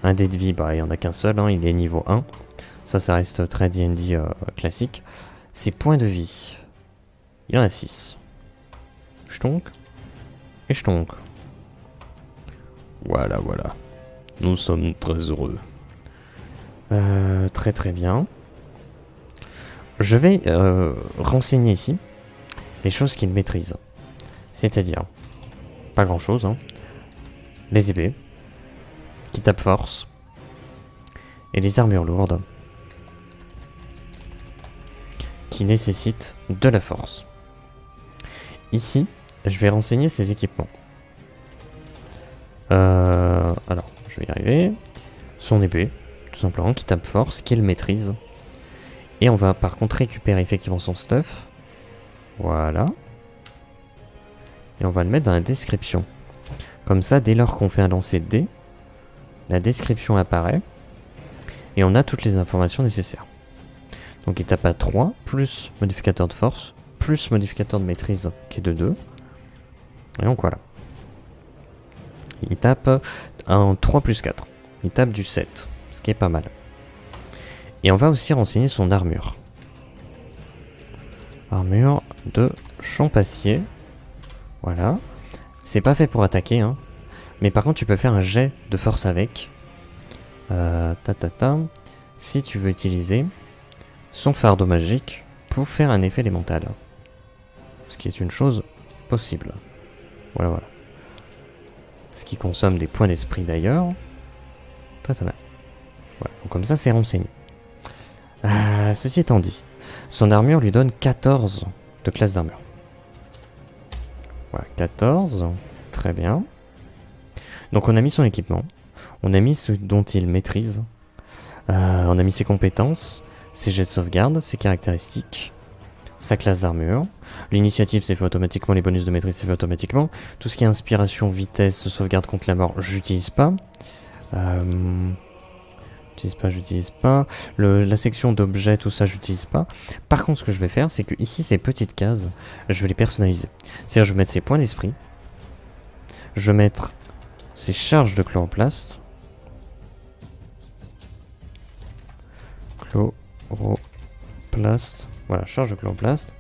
Un dé de vie, bah, il n'y en a qu'un seul, hein, il est niveau 1. Ça reste très D&D classique. Ses points de vie. Il en a 6. Chtonk. Et chtonk. Voilà, voilà. Nous sommes très heureux. Très très bien. Je vais renseigner ici les choses qu'il maîtrise. C'est-à-dire, pas grand chose, hein. Les épées, qui tapent force, et les armures lourdes, qui nécessitent de la force. Ici, je vais renseigner ses équipements. Alors, je vais y arriver. Son épée, tout simplement, qui tape force, qu'il maîtrise. Et on va par contre récupérer effectivement son stuff. Voilà. Et on va le mettre dans la description. Comme ça, dès lors qu'on fait un lancer de dés, la description apparaît. Et on a toutes les informations nécessaires. Donc il tape à 3, plus modificateur de force, plus modificateur de maîtrise qui est de 2. Et donc voilà. Il tape un 3 plus 4. Il tape du 7, ce qui est pas mal. Et on va aussi renseigner son armure. Armure de Champassier. Voilà. C'est pas fait pour attaquer, hein. Mais par contre, tu peux faire un jet de force avec. Si tu veux utiliser son fardeau magique pour faire un effet élémental. Ce qui est une chose possible. Voilà, voilà. Ce qui consomme des points d'esprit d'ailleurs. Très très bien. Voilà. Donc comme ça, c'est renseigné. Ceci étant dit, son armure lui donne 14 de classe d'armure. Voilà, 14. Très bien. Donc on a mis son équipement. On a mis ce dont il maîtrise. On a mis ses compétences, ses jets de sauvegarde, ses caractéristiques, sa classe d'armure. L'initiative c'est fait automatiquement, les bonus de maîtrise c'est fait automatiquement. Tout ce qui est inspiration, vitesse, sauvegarde contre la mort, j'utilise pas. J'utilise pas. La section d'objets, tout ça, j'utilise pas. Par contre, ce que je vais faire, c'est que ici, ces petites cases, je vais les personnaliser. C'est-à-dire, je vais mettre ses points d'esprit. Je vais mettre ses charges de chloroplaste. Chloroplaste. Voilà, charge de chloroplaste.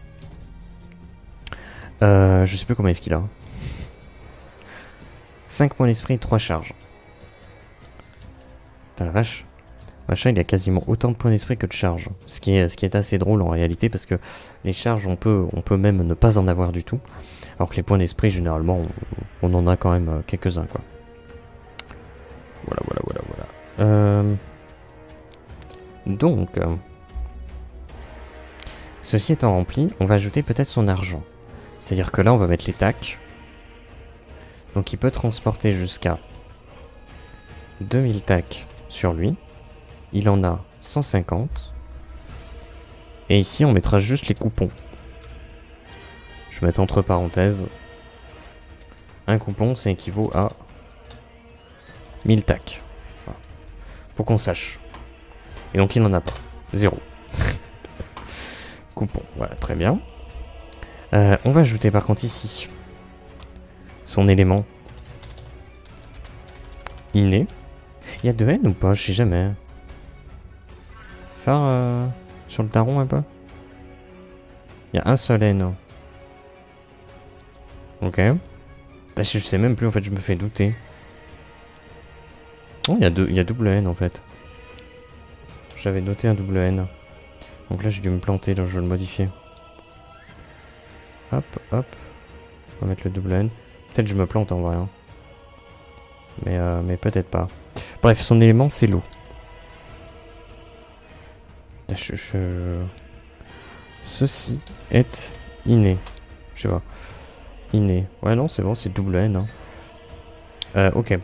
Je sais plus combien est-ce qu'il a. 5 points d'esprit et 3 charges. Putain la vache. Machin, il a quasiment autant de points d'esprit que de charges. Ce qui est assez drôle en réalité, parce que les charges, on peut même ne pas en avoir du tout. Alors que les points d'esprit, généralement, on en a quand même quelques-uns, quoi. Voilà. Donc, ceci étant rempli, on va ajouter peut-être son argent. C'est-à-dire que là, on va mettre les tacs. Donc, il peut transporter jusqu'à 2000 tacs sur lui. Il en a 150. Et ici, on mettra juste les coupons. Je vais mettre entre parenthèses. Un coupon, ça équivaut à 1000 tacs. Voilà. Pour qu'on sache. Et donc, il n'en a pas. 0. Coupon. Voilà, très bien. On va ajouter par contre ici son élément inné. Il y a 2 N ou pas? Je sais jamais. Faire sur le daron un peu. Il y a un seul N. Ok. Je sais même plus en fait, je me fais douter. Oh, il y a double N en fait. J'avais noté un double N. Donc là j'ai dû me planter, donc je vais le modifier. Hop, hop. On va mettre le double N. Peut-être je me plante en vrai. Hein. Mais peut-être pas. Bref, son élément c'est l'eau. Ceci est inné. Je sais pas. Inné. Ouais, non, c'est bon, c'est double N. Hein. Ok.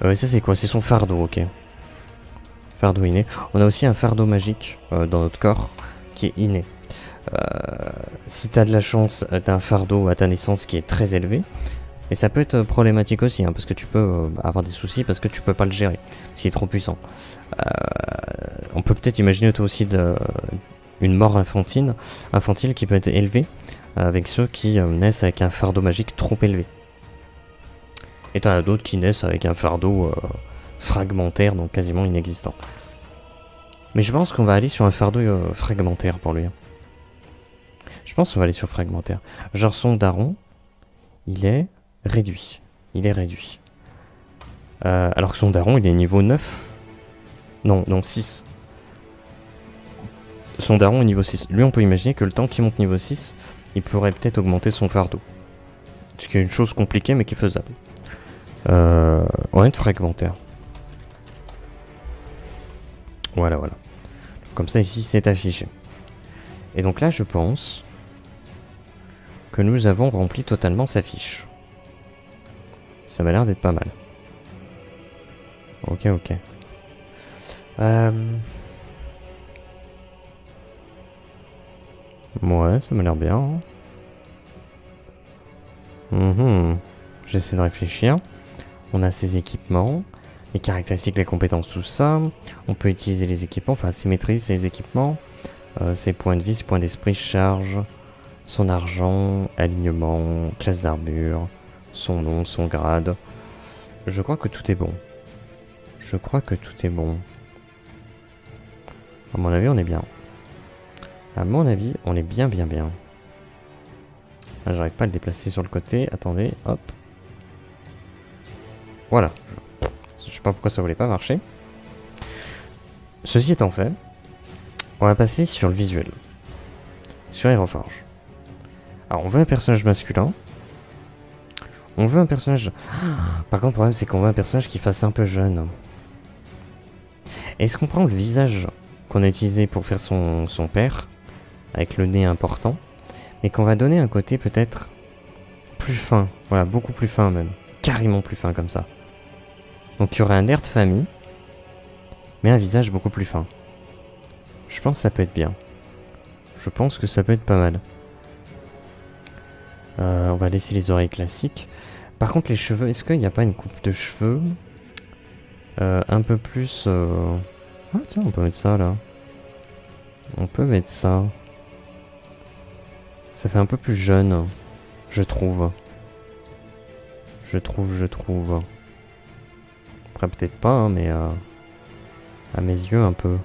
Ça, c'est quoi? C'est son fardeau, ok. Fardeau inné. On a aussi un fardeau magique dans notre corps qui est inné. Si t'as de la chance, t'as un fardeau à ta naissance qui est très élevé. Et ça peut être problématique aussi, hein, parce que tu peux avoir des soucis parce que tu peux pas le gérer s'il est trop puissant. On peut peut-être imaginer toi aussi une mort infantile qui peut être élevée avec ceux qui naissent avec un fardeau magique trop élevé. Et t'en as d'autres qui naissent avec un fardeau fragmentaire, donc quasiment inexistant. Mais je pense qu'on va aller sur un fardeau fragmentaire pour lui. Je pense qu'on va aller sur fragmentaire. Genre son daron, il est réduit. Alors que son daron, il est niveau 9. Non, 6. Son daron est niveau 6. Lui, on peut imaginer que le temps qu'il monte niveau 6, il pourrait peut-être augmenter son fardeau. Ce qui est une chose compliquée, mais qui est faisable. On va être fragmentaire. Voilà. Comme ça, ici, c'est affiché. Et donc là, je pense que nous avons rempli totalement sa fiche. Ça m'a l'air d'être pas mal. Ok. Ouais, ça m'a l'air bien. J'essaie de réfléchir. On a ses équipements, les caractéristiques, les compétences, tout ça. On peut utiliser les équipements, enfin ses maîtrises, ses équipements, ses points de vie, ses points d'esprit, charge, son argent, alignement, classe d'armure, son nom, son grade. Je crois que tout est bon. À mon avis, on est bien. Ah, j'arrive pas à le déplacer sur le côté. Attendez, hop. Voilà. Je sais pas pourquoi ça voulait pas marcher. Ceci étant fait, on va passer sur le visuel. sur Aeroforge. Alors, on veut un personnage masculin. On veut un personnage... Par contre, le problème, c'est qu'on veut un personnage qui fasse un peu jeune. Est-ce qu'on prend le visage qu'on a utilisé pour faire son père, avec le nez important, mais qu'on va donner un côté peut-être plus fin. Voilà, beaucoup plus fin même. Carrément plus fin comme ça. Donc il y aurait un air de famille, mais un visage beaucoup plus fin. Je pense que ça peut être bien. Je pense que ça peut être pas mal. On va laisser les oreilles classiques. Par contre les cheveux, est-ce qu'il n'y a pas une coupe de cheveux un peu plus... Ah tiens, on peut mettre ça là. On peut mettre ça. Ça fait un peu plus jeune, je trouve. Je trouve. Après peut-être pas, hein, mais à mes yeux un peu.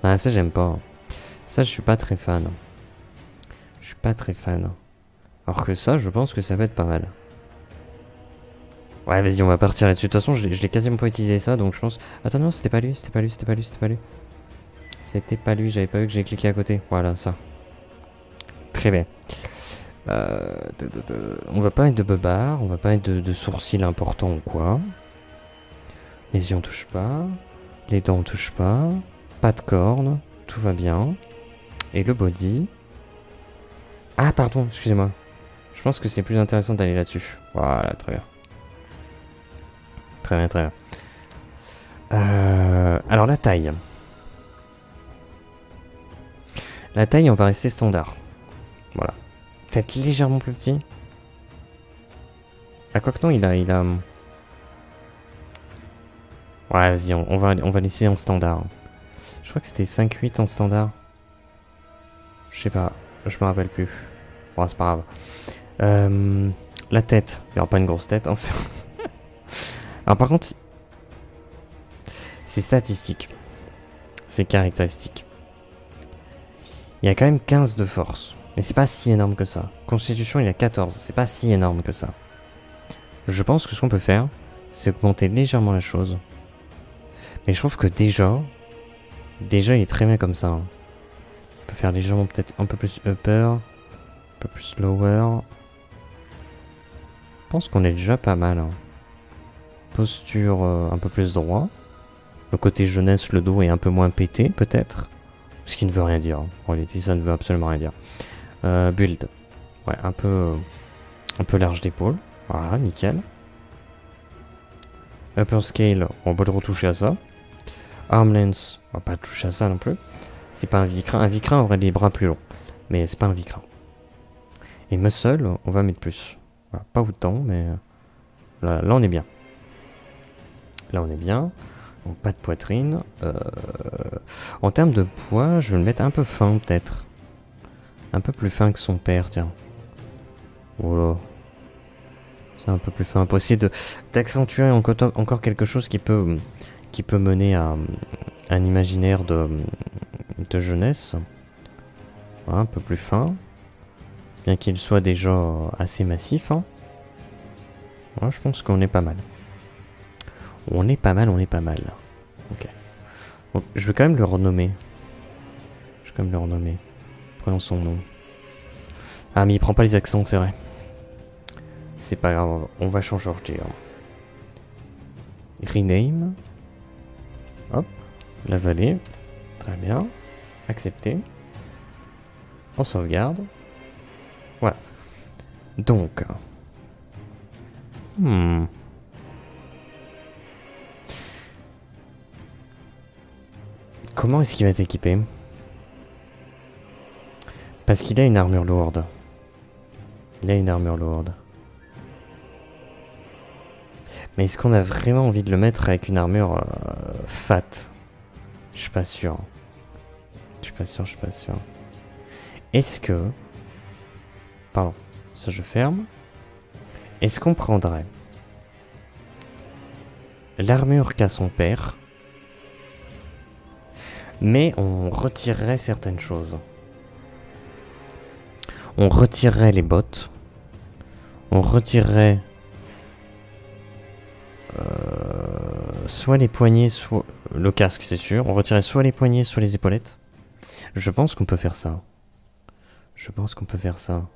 Ah ça j'aime pas. Ça je suis pas très fan. Je suis pas très fan. Alors que ça, je pense que ça va être pas mal. Ouais, vas-y, on va partir là-dessus. De toute façon, je l'ai quasiment pas utilisé ça, donc je pense... Attends, non, c'était pas lui, c'était pas lui. C'était pas lui, j'avais pas vu que j'ai cliqué à côté. Voilà, ça. Très bien. On va pas être de bebard, on va pas être de sourcils importants ou quoi. Les yeux on touche pas. Les dents on touche pas. Pas de cornes, tout va bien. Et le body... Ah, pardon, excusez-moi. Je pense que c'est plus intéressant d'aller là-dessus. Voilà, très bien. Très bien. Alors la taille. La taille, on va rester standard. Voilà. Peut-être légèrement plus petit. Ah, quoi que non, il a... Ouais, vas-y, on va laisser en standard. Je crois que c'était 5-8 en standard. Je sais pas, je me rappelle plus. Bon, c'est pas grave. La tête. Il n'y aura pas une grosse tête, hein. Alors par contre, c'est statistique. C'est caractéristique. Il y a quand même 15 de force. Mais c'est pas si énorme que ça. Constitution, il y a 14. C'est pas si énorme que ça. Je pense que ce qu'on peut faire, c'est augmenter légèrement la chose. Mais je trouve que déjà, il est très bien comme ça. Hein. On peut faire légèrement peut-être un peu plus upper, un peu plus lower. Je pense qu'on est déjà pas mal. Hein. Posture un peu plus droit. Le côté jeunesse, le dos est un peu moins pété peut-être. Ce qui ne veut rien dire. En réalité, ça ne veut absolument rien dire. Build. Ouais, un peu large d'épaule. Voilà, nickel. Upper scale, on va le retoucher à ça. Arm length, on va pas toucher à ça non plus. C'est pas un vicrin. Un vicrin aurait les bras plus longs. Mais c'est pas un vicrin. Et muscle, on va mettre plus. Voilà, pas autant, mais... Là, on est bien. Là, on est bien. Donc, pas de poitrine. En termes de poids, je vais le mettre un peu fin, peut-être. Un peu plus fin que son père, tiens. Voilà. C'est un peu plus fin. Pour essayer d'accentuer encore quelque chose qui peut mener à un imaginaire de jeunesse. Voilà, un peu plus fin. Bien qu'il soit déjà assez massif. Hein. Voilà, je pense qu'on est pas mal. On est pas mal. Ok. Donc, je vais quand même le renommer. Prenons son nom. Ah, mais il prend pas les accents, c'est vrai. C'est pas grave, on va changer. Rename. Hop. La vallée. Très bien. Accepter. On sauvegarde. Voilà. Donc. Comment est-ce qu'il va être équipé? Parce qu'il a une armure lourde. Mais est-ce qu'on a vraiment envie de le mettre avec une armure fat? Je suis pas sûr. Est-ce que... Pardon, ça je ferme. Est-ce qu'on prendrait l'armure qu'a son père, mais on retirerait certaines choses? On retirerait les bottes. On retirerait soit les poignets, soit le casque, c'est sûr. On retirerait soit les poignets, soit les épaulettes. Je pense qu'on peut faire ça. Je pense qu'on peut faire ça.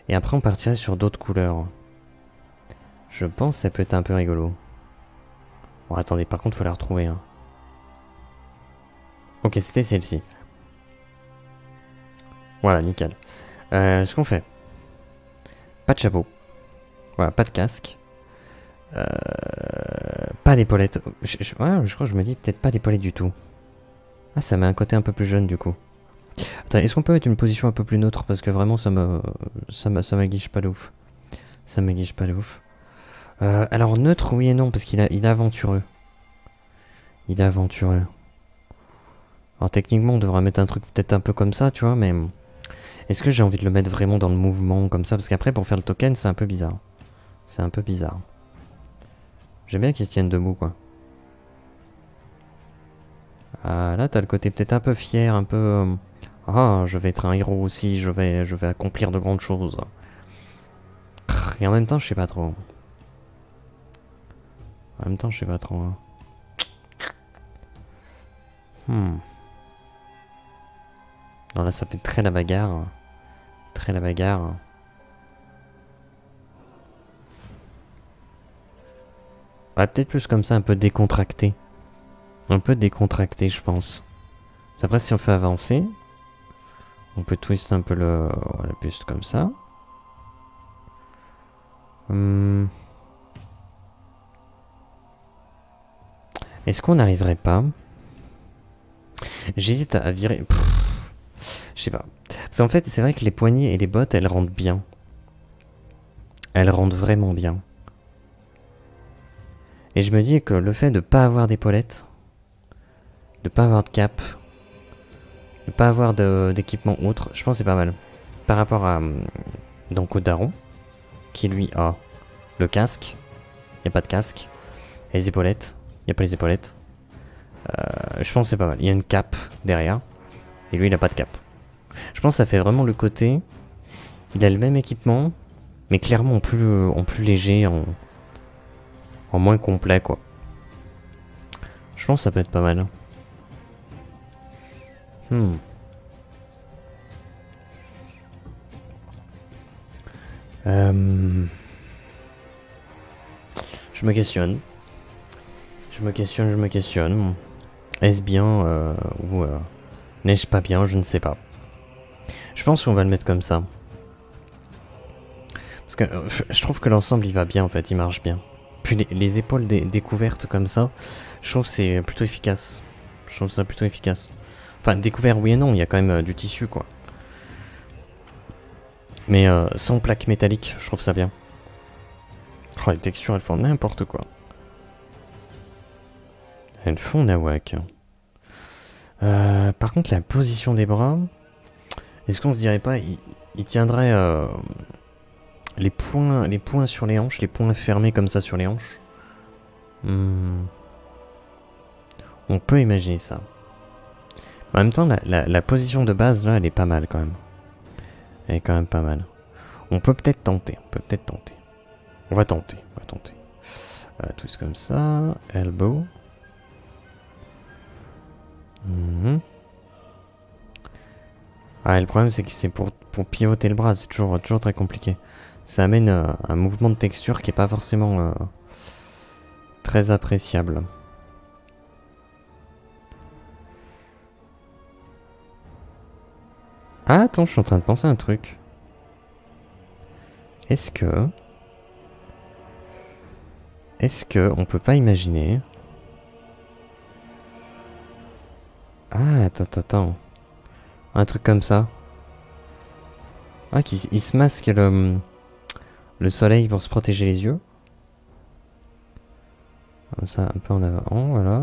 Et après on partirait sur d'autres couleurs. Je pense que ça peut être un peu rigolo. Bon attendez, par contre faut la retrouver. Hein. Ok, c'était celle-ci. Voilà, nickel. Ce qu'on fait. Pas de chapeau. Voilà, pas de casque. Pas d'épaulette. Ouais, je crois que je me dis peut-être pas d'épaulette du tout. Ah, ça met un côté un peu plus jeune du coup. Attends, est-ce qu'on peut mettre une position un peu plus neutre? Parce que vraiment ça m'aguiche pas de ouf. Ça m'aguiche pas de ouf. Alors neutre, oui et non, parce qu'il est aventureux. Il est aventureux. Alors techniquement on devrait mettre un truc peut-être un peu comme ça, tu vois, mais... Est-ce que j'ai envie de le mettre vraiment dans le mouvement comme ça? Parce qu'après pour faire le token c'est un peu bizarre. C'est un peu bizarre. J'aime bien qu'il se tienne debout quoi. Ah là t'as le côté peut-être un peu fier, un peu... Ah, je vais être un héros aussi, je vais accomplir de grandes choses. Et en même temps je sais pas trop. En même temps je sais pas trop. Non là ça fait très la bagarre. Très la bagarre. Ouais, peut-être plus comme ça, un peu décontracté. Un peu décontracté, je pense. Après, si on fait avancer, on peut twist un peu le buste comme ça. Est-ce qu'on n'arriverait pas? J'hésite à virer... Je sais pas. Parce qu'en fait, c'est vrai que les poignets et les bottes, elles rendent bien. Elles rendent vraiment bien. Et je me dis que le fait de pas avoir d'épaulettes, de pas avoir de cap, de pas avoir d'équipement autre, je pense que c'est pas mal. Par rapport à donc au daron, qui lui a le casque, il n'y a pas de casque, et les épaulettes, il n'y a pas les épaulettes. Je pense que c'est pas mal. Il y a une cape derrière, et lui il a pas de cape. Je pense que ça fait vraiment le côté, il a le même équipement, mais clairement en plus léger, en moins complet quoi. Je pense que ça peut être pas mal. Je me questionne. Je me questionne. Est-ce bien ou n'ai-je pas bien? Je ne sais pas. Je pense qu'on va le mettre comme ça. Parce que je trouve que l'ensemble il va bien en fait, il marche bien. Puis les épaules découvertes comme ça, je trouve que c'est plutôt efficace. Je trouve ça plutôt efficace. Enfin, découvert oui et non, il y a quand même du tissu quoi. Mais sans plaque métallique, je trouve ça bien. Oh, les textures elles font n'importe quoi. Elles font nawak. Par contre, la position des bras, est-ce qu'on se dirait pas, il tiendrait les poings sur les hanches, les poings fermés comme ça sur les hanches. On peut imaginer ça. En même temps, la position de base là, elle est pas mal quand même. Elle est quand même pas mal. On peut peut-être tenter. On va tenter. Twist comme ça. Elbow. Ah, le problème c'est que c'est pour pivoter le bras, c'est toujours très compliqué. Ça amène un mouvement de texture qui est pas forcément très appréciable. Ah attends, je suis en train de penser à un truc. Est-ce que on peut pas imaginer... Ah, attends. Un truc comme ça. Ah, il se masque le soleil pour se protéger les yeux. Comme ça, un peu en avant, voilà.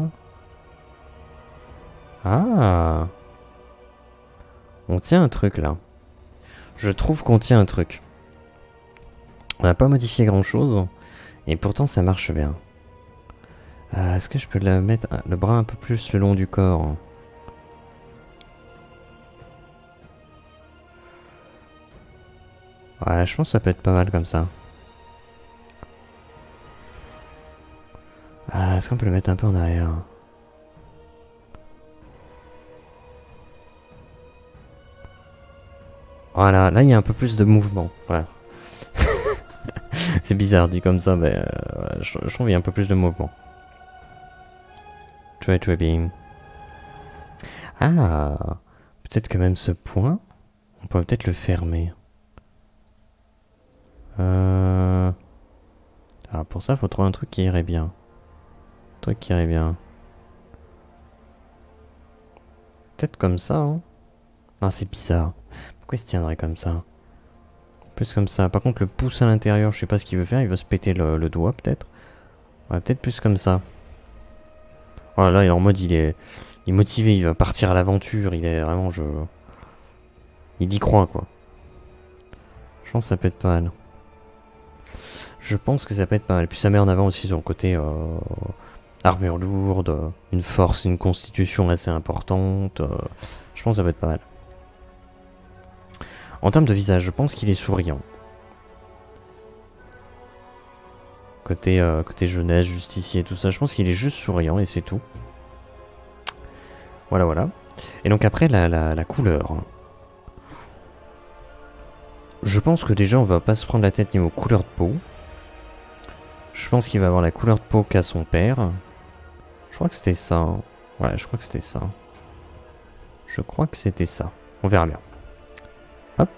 Ah! On tient un truc là. Je trouve qu'on tient un truc. On n'a pas modifié grand chose. Et pourtant ça marche bien. Est-ce que je peux la mettre le bras un peu plus le long du corps? Ouais, je pense que ça peut être pas mal comme ça. Est-ce qu'on peut le mettre un peu en arrière? Voilà, là il y a un peu plus de mouvement. Voilà. C'est bizarre dit comme ça, mais je trouve qu'il y a un peu plus de mouvement. Très très bien. Ah, peut-être que même ce point, on pourrait peut-être le fermer. Alors pour ça, il faut trouver un truc qui irait bien. Un truc qui irait bien. Peut-être comme ça, hein. Ah, c'est bizarre. Pourquoi il se tiendrait comme ça? Plus comme ça. Par contre, le pouce à l'intérieur, je sais pas ce qu'il veut faire. Il veut se péter le doigt, peut-être. Ouais, peut-être plus comme ça. Voilà, là, il est en mode, il est motivé. Il va partir à l'aventure. Il est vraiment, il y croit, quoi. Je pense que ça peut être pas mal. Je pense que ça peut être pas mal. Puis ça met en avant aussi son côté armure lourde, une force, une constitution assez importante. Je pense que ça peut être pas mal. En termes de visage, je pense qu'il est souriant. Côté jeunesse, justicier, tout ça, je pense qu'il est juste souriant et c'est tout. Voilà, voilà. Et donc après, la couleur. Je pense que déjà, on va pas se prendre la tête niveau couleur de peau. Je pense qu'il va avoir la couleur de peau qu'a son père. Je crois que c'était ça. Hein. Ouais, je crois que c'était ça. Je crois que c'était ça. On verra bien. Hop.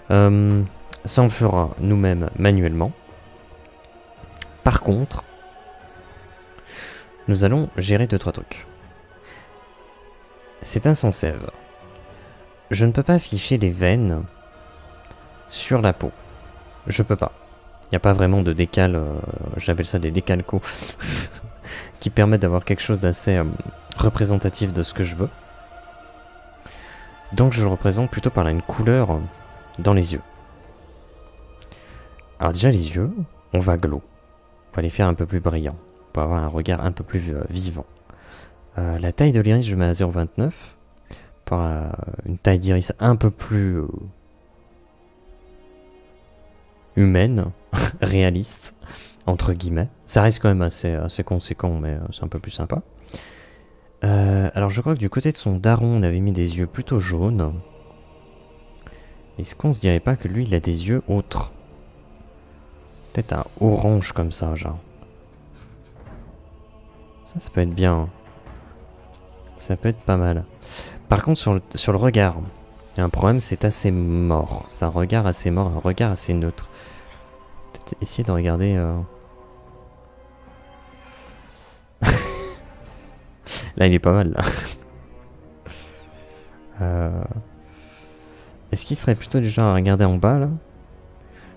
Ça, on le fera nous-mêmes manuellement. Par contre, nous allons gérer 2-3 trucs. C'est un sans sève. Je ne peux pas afficher les veines sur la peau. Je peux pas. Il n'y a pas vraiment de décal, j'appelle ça des décalcos, qui permettent d'avoir quelque chose d'assez représentatif de ce que je veux. Donc je le représente plutôt par une couleur dans les yeux. Alors déjà les yeux, on va glow. On va les faire un peu plus brillants, pour avoir un regard un peu plus vivant. La taille de l'iris, je mets à 0,29. Pour une taille d'iris un peu plus humaine, réaliste, entre guillemets. Ça reste quand même assez conséquent, mais c'est un peu plus sympa. Alors je crois que du côté de son daron, on avait mis des yeux plutôt jaunes. Est-ce qu'on se dirait pas que lui, il a des yeux autres? Peut-être un orange comme ça, genre. Ça peut être bien. Ça peut être pas mal. Par contre, sur le regard, il y a un problème, c'est assez mort. C'est un regard assez mort, un regard assez neutre. Peut-être essayer de regarder... Là, il est pas mal, là. Est-ce qu'il serait plutôt du genre à regarder en bas, là?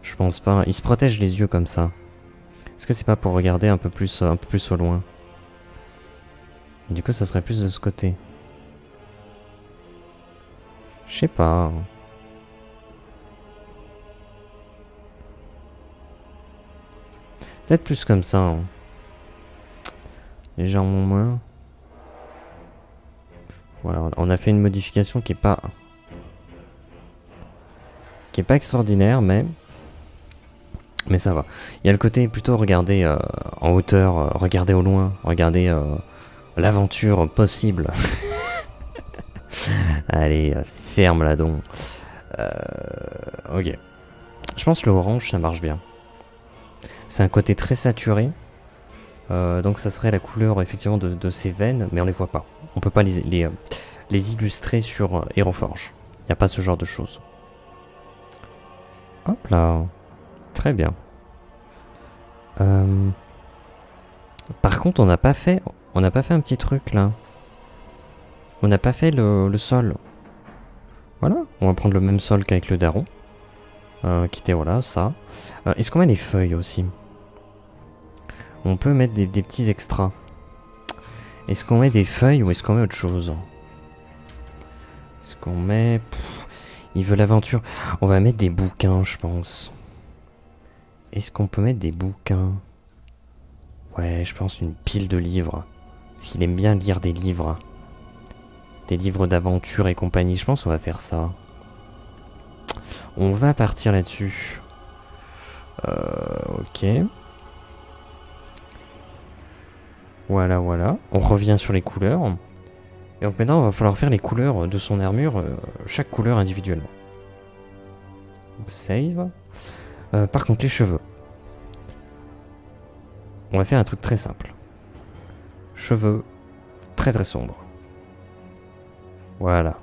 Je pense pas. Il se protège les yeux comme ça. Est-ce que c'est pas pour regarder un peu plus au loin? Du coup, ça serait plus de ce côté. Je sais pas. Peut-être plus comme ça. Hein. Légèrement moins. Voilà, on a fait une modification qui est pas extraordinaire, mais ça va. Il y a le côté plutôt regarder en hauteur, regarder au loin, regarder l'aventure possible. Allez, ferme là donc. Ok. Je pense que le orange ça marche bien. C'est un côté très saturé. Donc ça serait la couleur effectivement de ces veines, mais on les voit pas. On peut pas les illustrer sur Aeroforge. Il n'y a pas ce genre de choses. Hop là. Très bien. Par contre, on n'a pas fait un petit truc là. On n'a pas fait le sol. Voilà, on va prendre le même sol qu'avec le daron. Qui était, voilà, ça. Est-ce qu'on met les feuilles aussi? On peut mettre des petits extras. Est-ce qu'on met des feuilles ou est-ce qu'on met autre chose? Est-ce qu'on met... il veut l'aventure. On va mettre des bouquins, je pense. Est-ce qu'on peut mettre des bouquins? Ouais, je pense une pile de livres. Parce qu'il aime bien lire des livres. Des livres d'aventure et compagnie. Je pense qu'on va faire ça. On va partir là-dessus. Ok. Voilà, voilà. On revient sur les couleurs. donc maintenant, il va falloir faire les couleurs de son armure, chaque couleur individuellement. Save. Par contre, les cheveux. On va faire un truc très simple. Cheveux très très sombres. Voilà.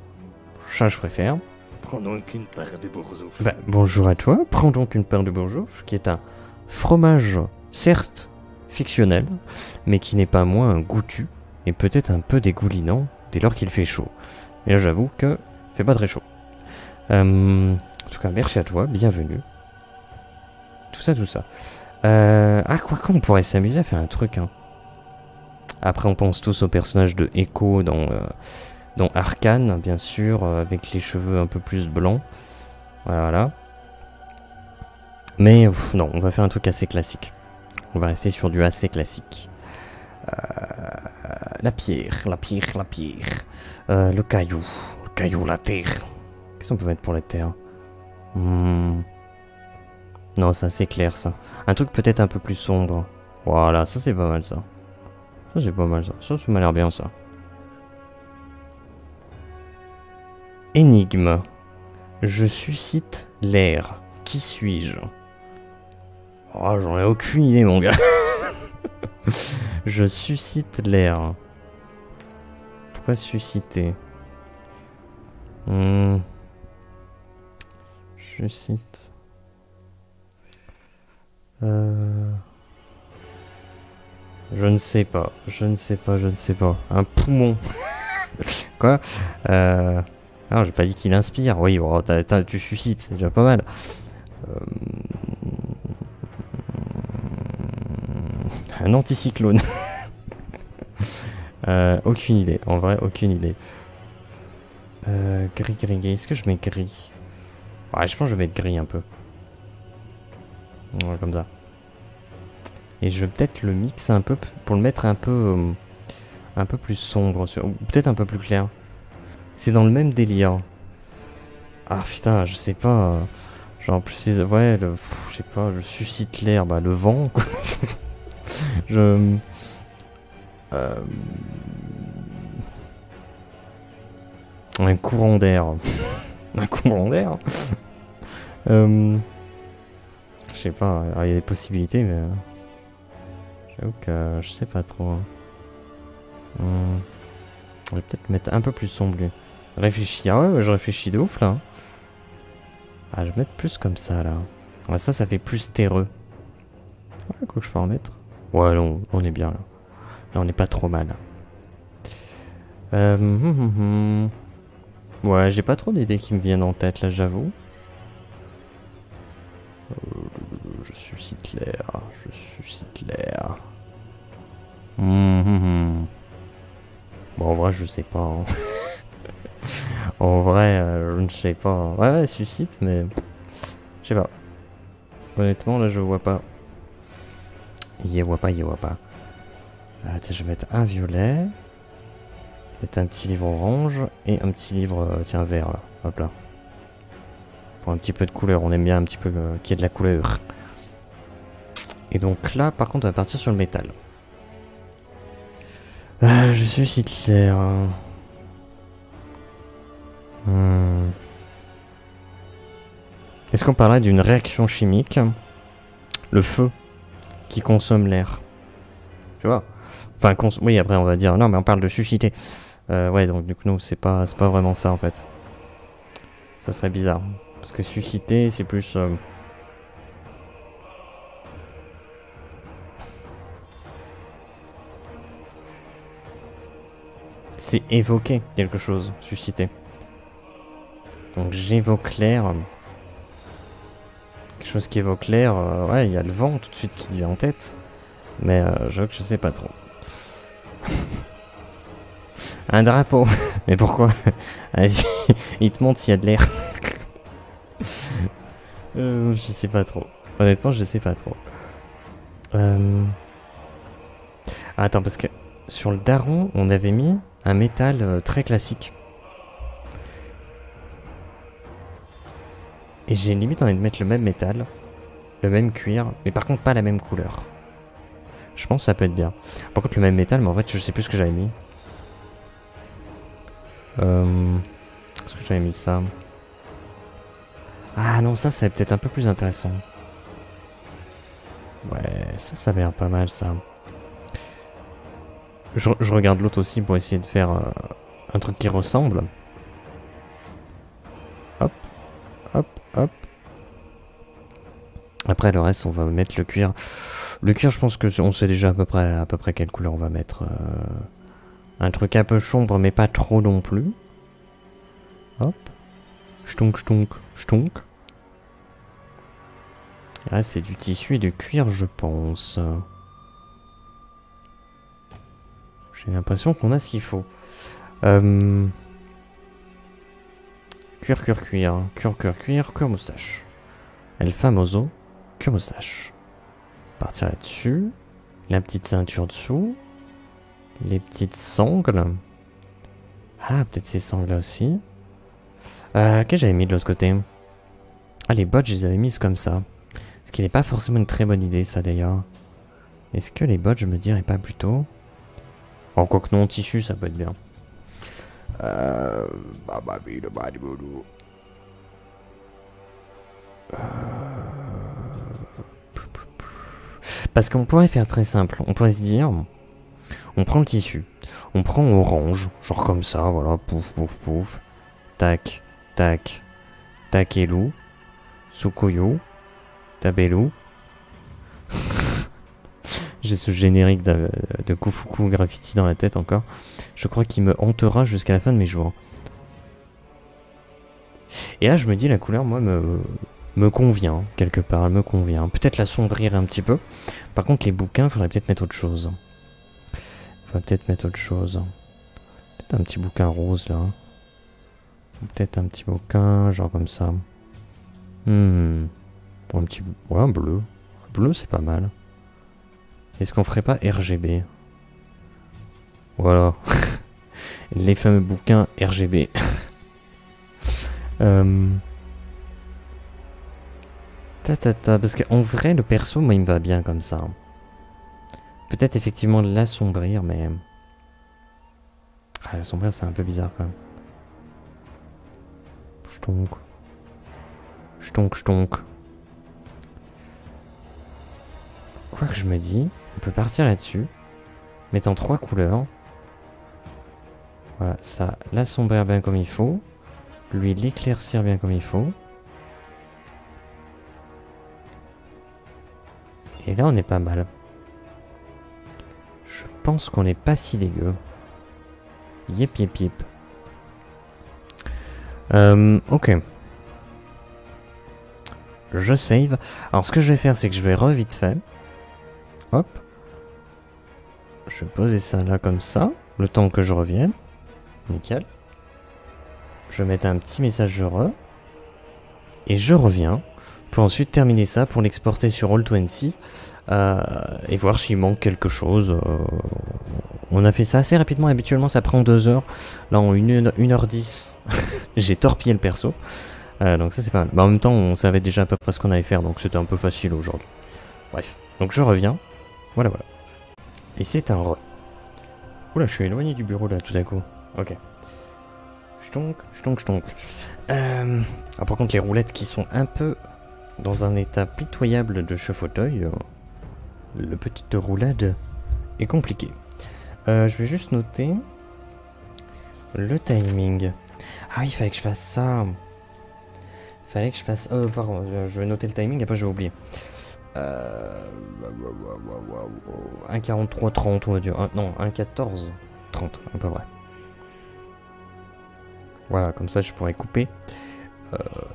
Ça, je préfère. Prends donc une paire de bourgeouf. Bah, bonjour à toi. Prends donc une paire de bourgeouf, qui est un fromage, certes fictionnel, mais qui n'est pas moins goûtu et peut-être un peu dégoulinant dès lors qu'il fait chaud. Et là, j'avoue que il fait pas très chaud. En tout cas, merci à toi, bienvenue. Tout ça, tout ça. Ah, quoi qu'on pourrait s'amuser à faire un truc. Hein. Après, on pense tous au personnage de Echo dans Arcane, bien sûr, avec les cheveux un peu plus blancs. Voilà. Mais non, on va faire un truc assez classique. On va rester sur du assez classique. La pierre. Le caillou, la terre. Qu'est-ce qu'on peut mettre pour la terre? Non, ça c'est clair ça. Un truc peut-être un peu plus sombre. Voilà, ça c'est pas mal ça. Ça c'est pas mal ça. Ça m'a l'air bien ça. Énigme. Je suscite l'air. Qui suis-je? Oh, j'en ai aucune idée mon gars. Je suscite l'air. Pourquoi susciter? Suscite. Je ne sais pas. Un poumon. Quoi? Non, j'ai pas dit qu'il inspire. Oui, bon, tu suscites, c'est déjà pas mal. Un anticyclone. Aucune idée. En vrai, aucune idée. Gris. Est-ce que je mets gris? Ouais, je pense que je vais mettre gris un peu. Ouais, comme ça. Et je vais peut-être le mixer un peu pour le mettre un peu plus sombre. Ou peut-être un peu plus clair. C'est dans le même délire. Ah putain, je sais pas. Genre plus ouais, je sais pas, je suscite l'air, bah le vent quoi. Un courant d'air. Un courant d'air. Je sais pas, il y a des possibilités mais j'avoue que je sais pas trop. On va peut-être mettre un peu plus sombre. Réfléchis. Ah ouais, je réfléchis de ouf là. Ah, je vais mettre plus comme ça là. Ouais, ça fait plus terreux. Ouais, quoi que je peux en mettre. Ouais, non, on est bien là. Là, on n'est pas trop mal. Ouais, j'ai pas trop d'idées qui me viennent en tête là, j'avoue. Je suscite l'air. Bon, en vrai, je sais pas. Hein. En vrai, je ne sais pas. Ouais, suscite, mais je sais pas. Honnêtement, là, je vois pas. Y vois pas. Tiens, je vais mettre un violet. Mettre un petit livre orange et un petit livre, tiens, vert là. Hop là. Pour un petit peu de couleur. On aime bien un petit peu qu'il y ait de la couleur. Et donc là, par contre, on va partir sur le métal. Je suscite l'air. Est-ce qu'on parlerait d'une réaction chimique? Le feu qui consomme l'air. Tu vois? Enfin, oui, après on va dire non, mais on parle de susciter. Ouais, donc du coup, non, c'est pas vraiment ça en fait. Ça serait bizarre. Parce que susciter, c'est plus. C'est évoquer quelque chose, susciter. Donc j'évoque l'air. Quelque chose qui évoque l'air. Ouais, il y a le vent tout de suite qui vient en tête. Mais j'avoue que je sais pas trop. Un drapeau. Mais pourquoi? Vas-y, il te montre s'il y a de l'air. Je sais pas trop. Honnêtement, je sais pas trop. Attends, parce que sur le daron, on avait mis un métal très classique. Et j'ai limite envie de mettre le même métal, le même cuir, mais par contre pas la même couleur. Je pense que ça peut être bien. Par contre le même métal, mais en fait je sais plus ce que j'avais mis. Est-ce que j'avais mis ça? Ah non, ça c'est peut-être un peu plus intéressant. Ouais, ça a l'air pas mal ça. Je regarde l'autre aussi pour essayer de faire un truc qui ressemble. Hop, hop, hop. Après le reste, on va mettre le cuir. Le cuir, je pense que on sait déjà à peu près quelle couleur on va mettre. Un truc un peu sombre, mais pas trop non plus. Hop. Chtonk, chtonk, chtonk. Ah, c'est du tissu et du cuir, je pense. J'ai l'impression qu'on a ce qu'il faut. Cuir, cuir, cuir. Cuir, cuir, cuir. Cuir, moustache. El famoso. Cuir, moustache. Partir là-dessus. La petite ceinture dessous. Les petites sangles. Ah, peut-être ces sangles-là aussi. Qu'est-ce que j'avais mis de l'autre côté? Ah, les bottes, je les avais mises comme ça. Ce qui n'est pas forcément une très bonne idée, ça d'ailleurs. Est-ce que les bottes, je me dirais pas plutôt? Oh, quoi que non, tissu, ça peut être bien. Parce qu'on pourrait faire très simple. On pourrait se dire, on prend le tissu, on prend orange, genre comme ça, voilà, pouf, pouf, pouf. Tac, tac, takelou, sukoyo, tabelou. J'ai ce générique de Kufuku Graffiti dans la tête encore. Je crois qu'il me hantera jusqu'à la fin de mes jours. Et là, je me dis, la couleur, moi, me convient, quelque part, elle me convient. Peut-être la sombrir un petit peu. Par contre, les bouquins, il faudrait peut-être mettre autre chose. Peut-être un petit bouquin rose, là. Peut-être un petit bouquin, genre comme ça. Un petit... Ouais, un bleu. Un bleu, c'est pas mal. Est-ce qu'on ferait pas RGB? Voilà. Les fameux bouquins RGB. Parce qu'en vrai, le perso, moi, il me va bien comme ça. Peut-être effectivement l'assombrir, mais... Ah, l'assombrir, c'est un peu bizarre quand même. Chtonk. Chtonk, chtonk. Quoi que je me dis, on peut partir là-dessus, mettant 3 couleurs. Voilà, ça, l'assombrir bien comme il faut. Lui, l'éclaircir bien comme il faut. Et là, on est pas mal. Je pense qu'on n'est pas si dégueu. Yep, yep, yep. Ok. Je save. Alors, ce que je vais faire, c'est que je vais vite fait. Hop. Je vais poser ça là comme ça. Le temps que je revienne. Nickel. Je vais mettre un petit message de et je reviens. Pour ensuite terminer ça, pour l'exporter sur Roll20. Et voir s'il manque quelque chose. On a fait ça assez rapidement. Habituellement, ça prend 2 heures. Là, en 1h10, j'ai torpillé le perso. Donc ça, c'est pas mal. Bah, en même temps, on savait déjà à peu près ce qu'on allait faire. Donc c'était un peu facile aujourd'hui. Bref. Donc je reviens. Voilà, voilà. Et c'est un Oula, je suis éloigné du bureau là, tout d'un coup. Ok. Chtonk, chtonk, chtonk. Ah, par contre, les roulettes qui sont un peu dans un état pitoyable de fauteuil. Le petite roulade est compliqué. Je vais juste noter le timing. Ah oui, il fallait que je fasse ça. Fallait que je fasse... Oh, pardon, je vais noter le timing, après je vais oublier. 1,43,30, on va dire. Non, 1,14,30, à peu près. Voilà, comme ça je pourrais couper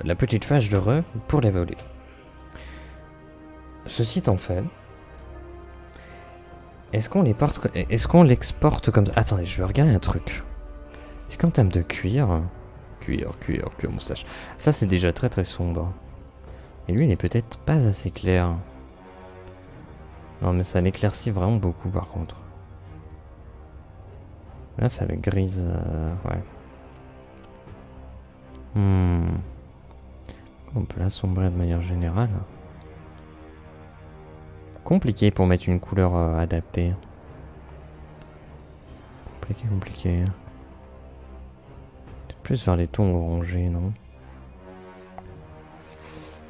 la petite phase de pour la voler. Ceci étant fait, est-ce qu'on l'exporte comme ça? Attendez, je vais regarder un truc. Est-ce qu'en termes de cuir, cuir moustache, ça c'est déjà très très sombre. Et lui il n'est peut-être pas assez clair. Non mais ça l'éclaircit vraiment beaucoup par contre. Là ça le grise, ouais. On peut l'assombrer de manière générale. Compliqué pour mettre une couleur adaptée. Compliqué. plus vers les tons orangés, non?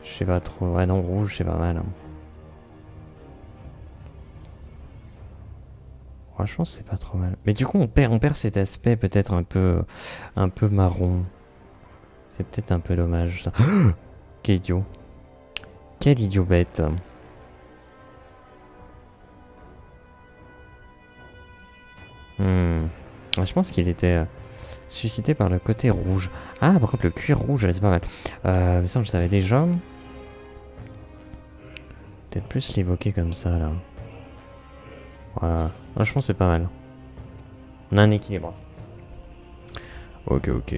Je sais pas trop. Ouais, non, rouge, c'est pas mal. Hein. Franchement, c'est pas trop mal. Mais du coup, on perd cet aspect peut-être un peu marron. C'est peut-être un peu dommage, ça. Quel idiot. Quel idiot bête. Je pense qu'il était suscité par le côté rouge. Ah, par contre, le cuir rouge, c'est pas mal. Mais ça, je savais déjà. Peut-être plus l'évoquer comme ça, là. Voilà. Franchement, c'est pas mal. On a un équilibre. Ok, ok.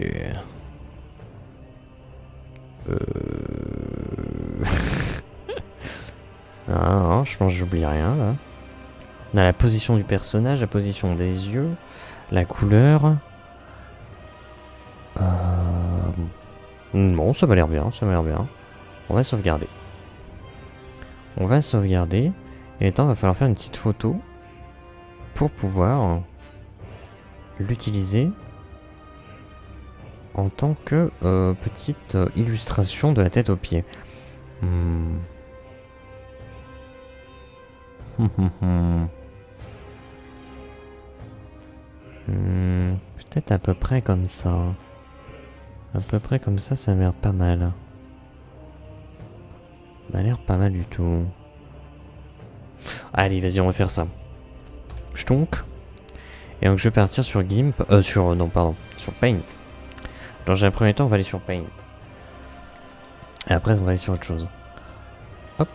Non, je pense que j'oublie rien, là. On a la position du personnage, la position des yeux, la couleur. Bon, ça m'a l'air bien, ça m'a l'air bien. On va sauvegarder. On va sauvegarder. Et maintenant, il va falloir faire une petite photo pour pouvoir l'utiliser en tant que petite illustration de la tête aux pieds. Peut-être à peu près comme ça. À peu près comme ça m'a l'air pas mal. Ça m'a l'air pas mal du tout. Allez, vas-y, on va faire ça. Ch'tonk. Et donc je vais partir sur Gimp. Sur Paint. Dans un premier temps, on va aller sur Paint. Et après, on va aller sur autre chose. Hop.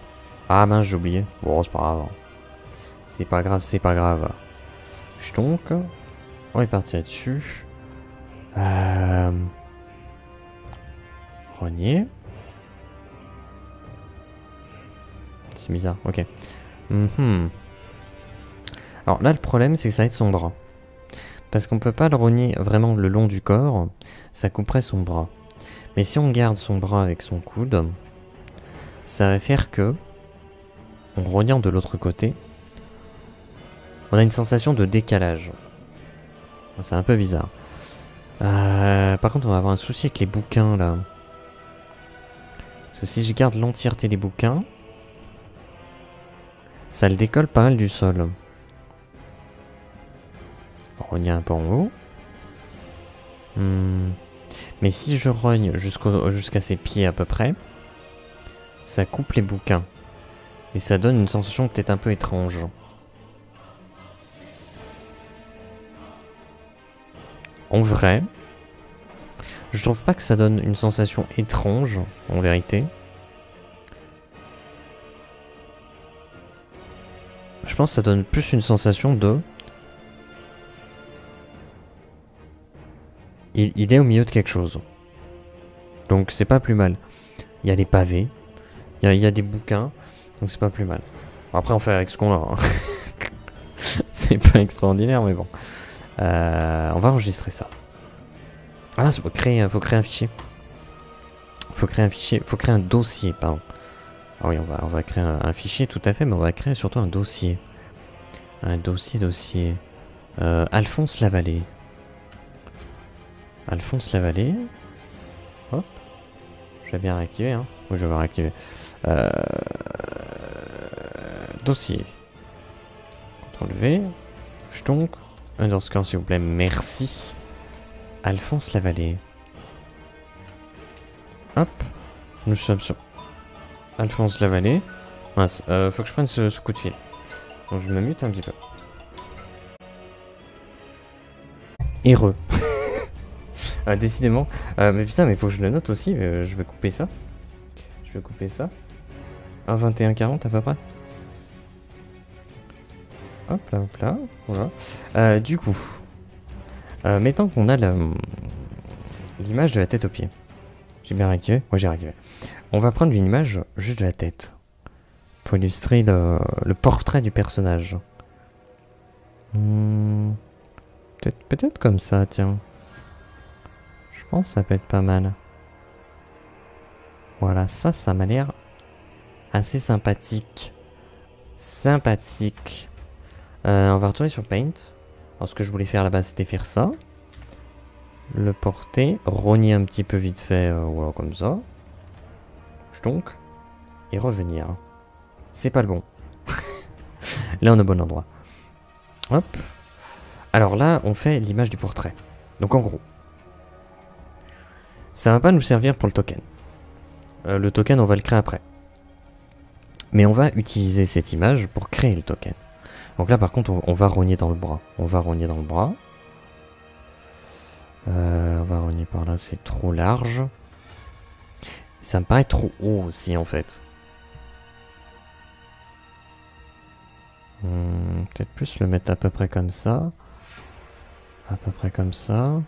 Ah mince, j'ai oublié. Bon, c'est pas grave. C'est pas grave, c'est pas grave. Ch'tonk. On est parti là-dessus. Renier. C'est bizarre, ok. Alors là, le problème, c'est que ça va être son bras. Parce qu'on peut pas le rogner vraiment le long du corps, ça couperait son bras. Mais si on garde son bras avec son coude, ça va faire que, en rognant de l'autre côté, on a une sensation de décalage. C'est un peu bizarre. Par contre, on va avoir un souci avec les bouquins, là. Parce que si je garde l'entièreté des bouquins, ça le décolle pas mal du sol. On rogne un peu en haut. Mais si je rogne jusqu'à ses pieds à peu près, ça coupe les bouquins. Et ça donne une sensation peut-être un peu étrange. En vrai, je trouve pas que ça donne une sensation étrange, en vérité. Je pense que ça donne plus une sensation de... Il est au milieu de quelque chose. Donc c'est pas plus mal. Il y a des pavés. Il y a des bouquins. Donc c'est pas plus mal. Bon, après on fait avec ce qu'on a. Hein. C'est pas extraordinaire mais bon. On va enregistrer ça. Ah, faut créer un fichier. Faut créer un dossier, pardon. Ah oui, on va créer un fichier tout à fait, mais on va créer surtout un dossier. Un dossier. Alphonse Lavallée. Alphonse Lavallée. Hop. Je vais bien réactiver, hein. Oui, je vais réactiver. Dossier. CTRL V. Ch'tonk. Underscore, s'il vous plaît. Merci. Alphonse Lavallée. Hop. Nous sommes sur Alphonse Lavallée. Mince, faut que je prenne ce coup de fil. Donc je me mute un petit peu. Heureux. Décidément. Mais putain, mais faut que je le note aussi. Je vais couper ça. 1,21,40 à peu près. Hop là. Voilà. Du coup. Mettons qu'on a l'image de la tête aux pieds. J'ai bien réactivé? Ouais, j'ai réactivé. On va prendre une image juste de la tête. Pour illustrer le portrait du personnage. Peut-être comme ça, tiens. Je pense que ça peut être pas mal. Voilà, ça m'a l'air assez sympathique. On va retourner sur Paint. Alors ce que je voulais faire là-bas, c'était faire ça. le porter, rogner un petit peu vite fait, voilà, comme ça. Donc, et revenir. C'est pas le bon. Là, on est au bon endroit. Hop. Alors là, on fait l'image du portrait. Donc en gros, ça va pas nous servir pour le token. Le token, on va le créer après. Mais on va utiliser cette image pour créer le token. Donc là, par contre, on va rogner dans le bras. On va rogner dans le bras. On va rogner par là, c'est trop large. Ça me paraît trop haut aussi, en fait. Peut-être plus le mettre à peu près comme ça. À peu près comme ça.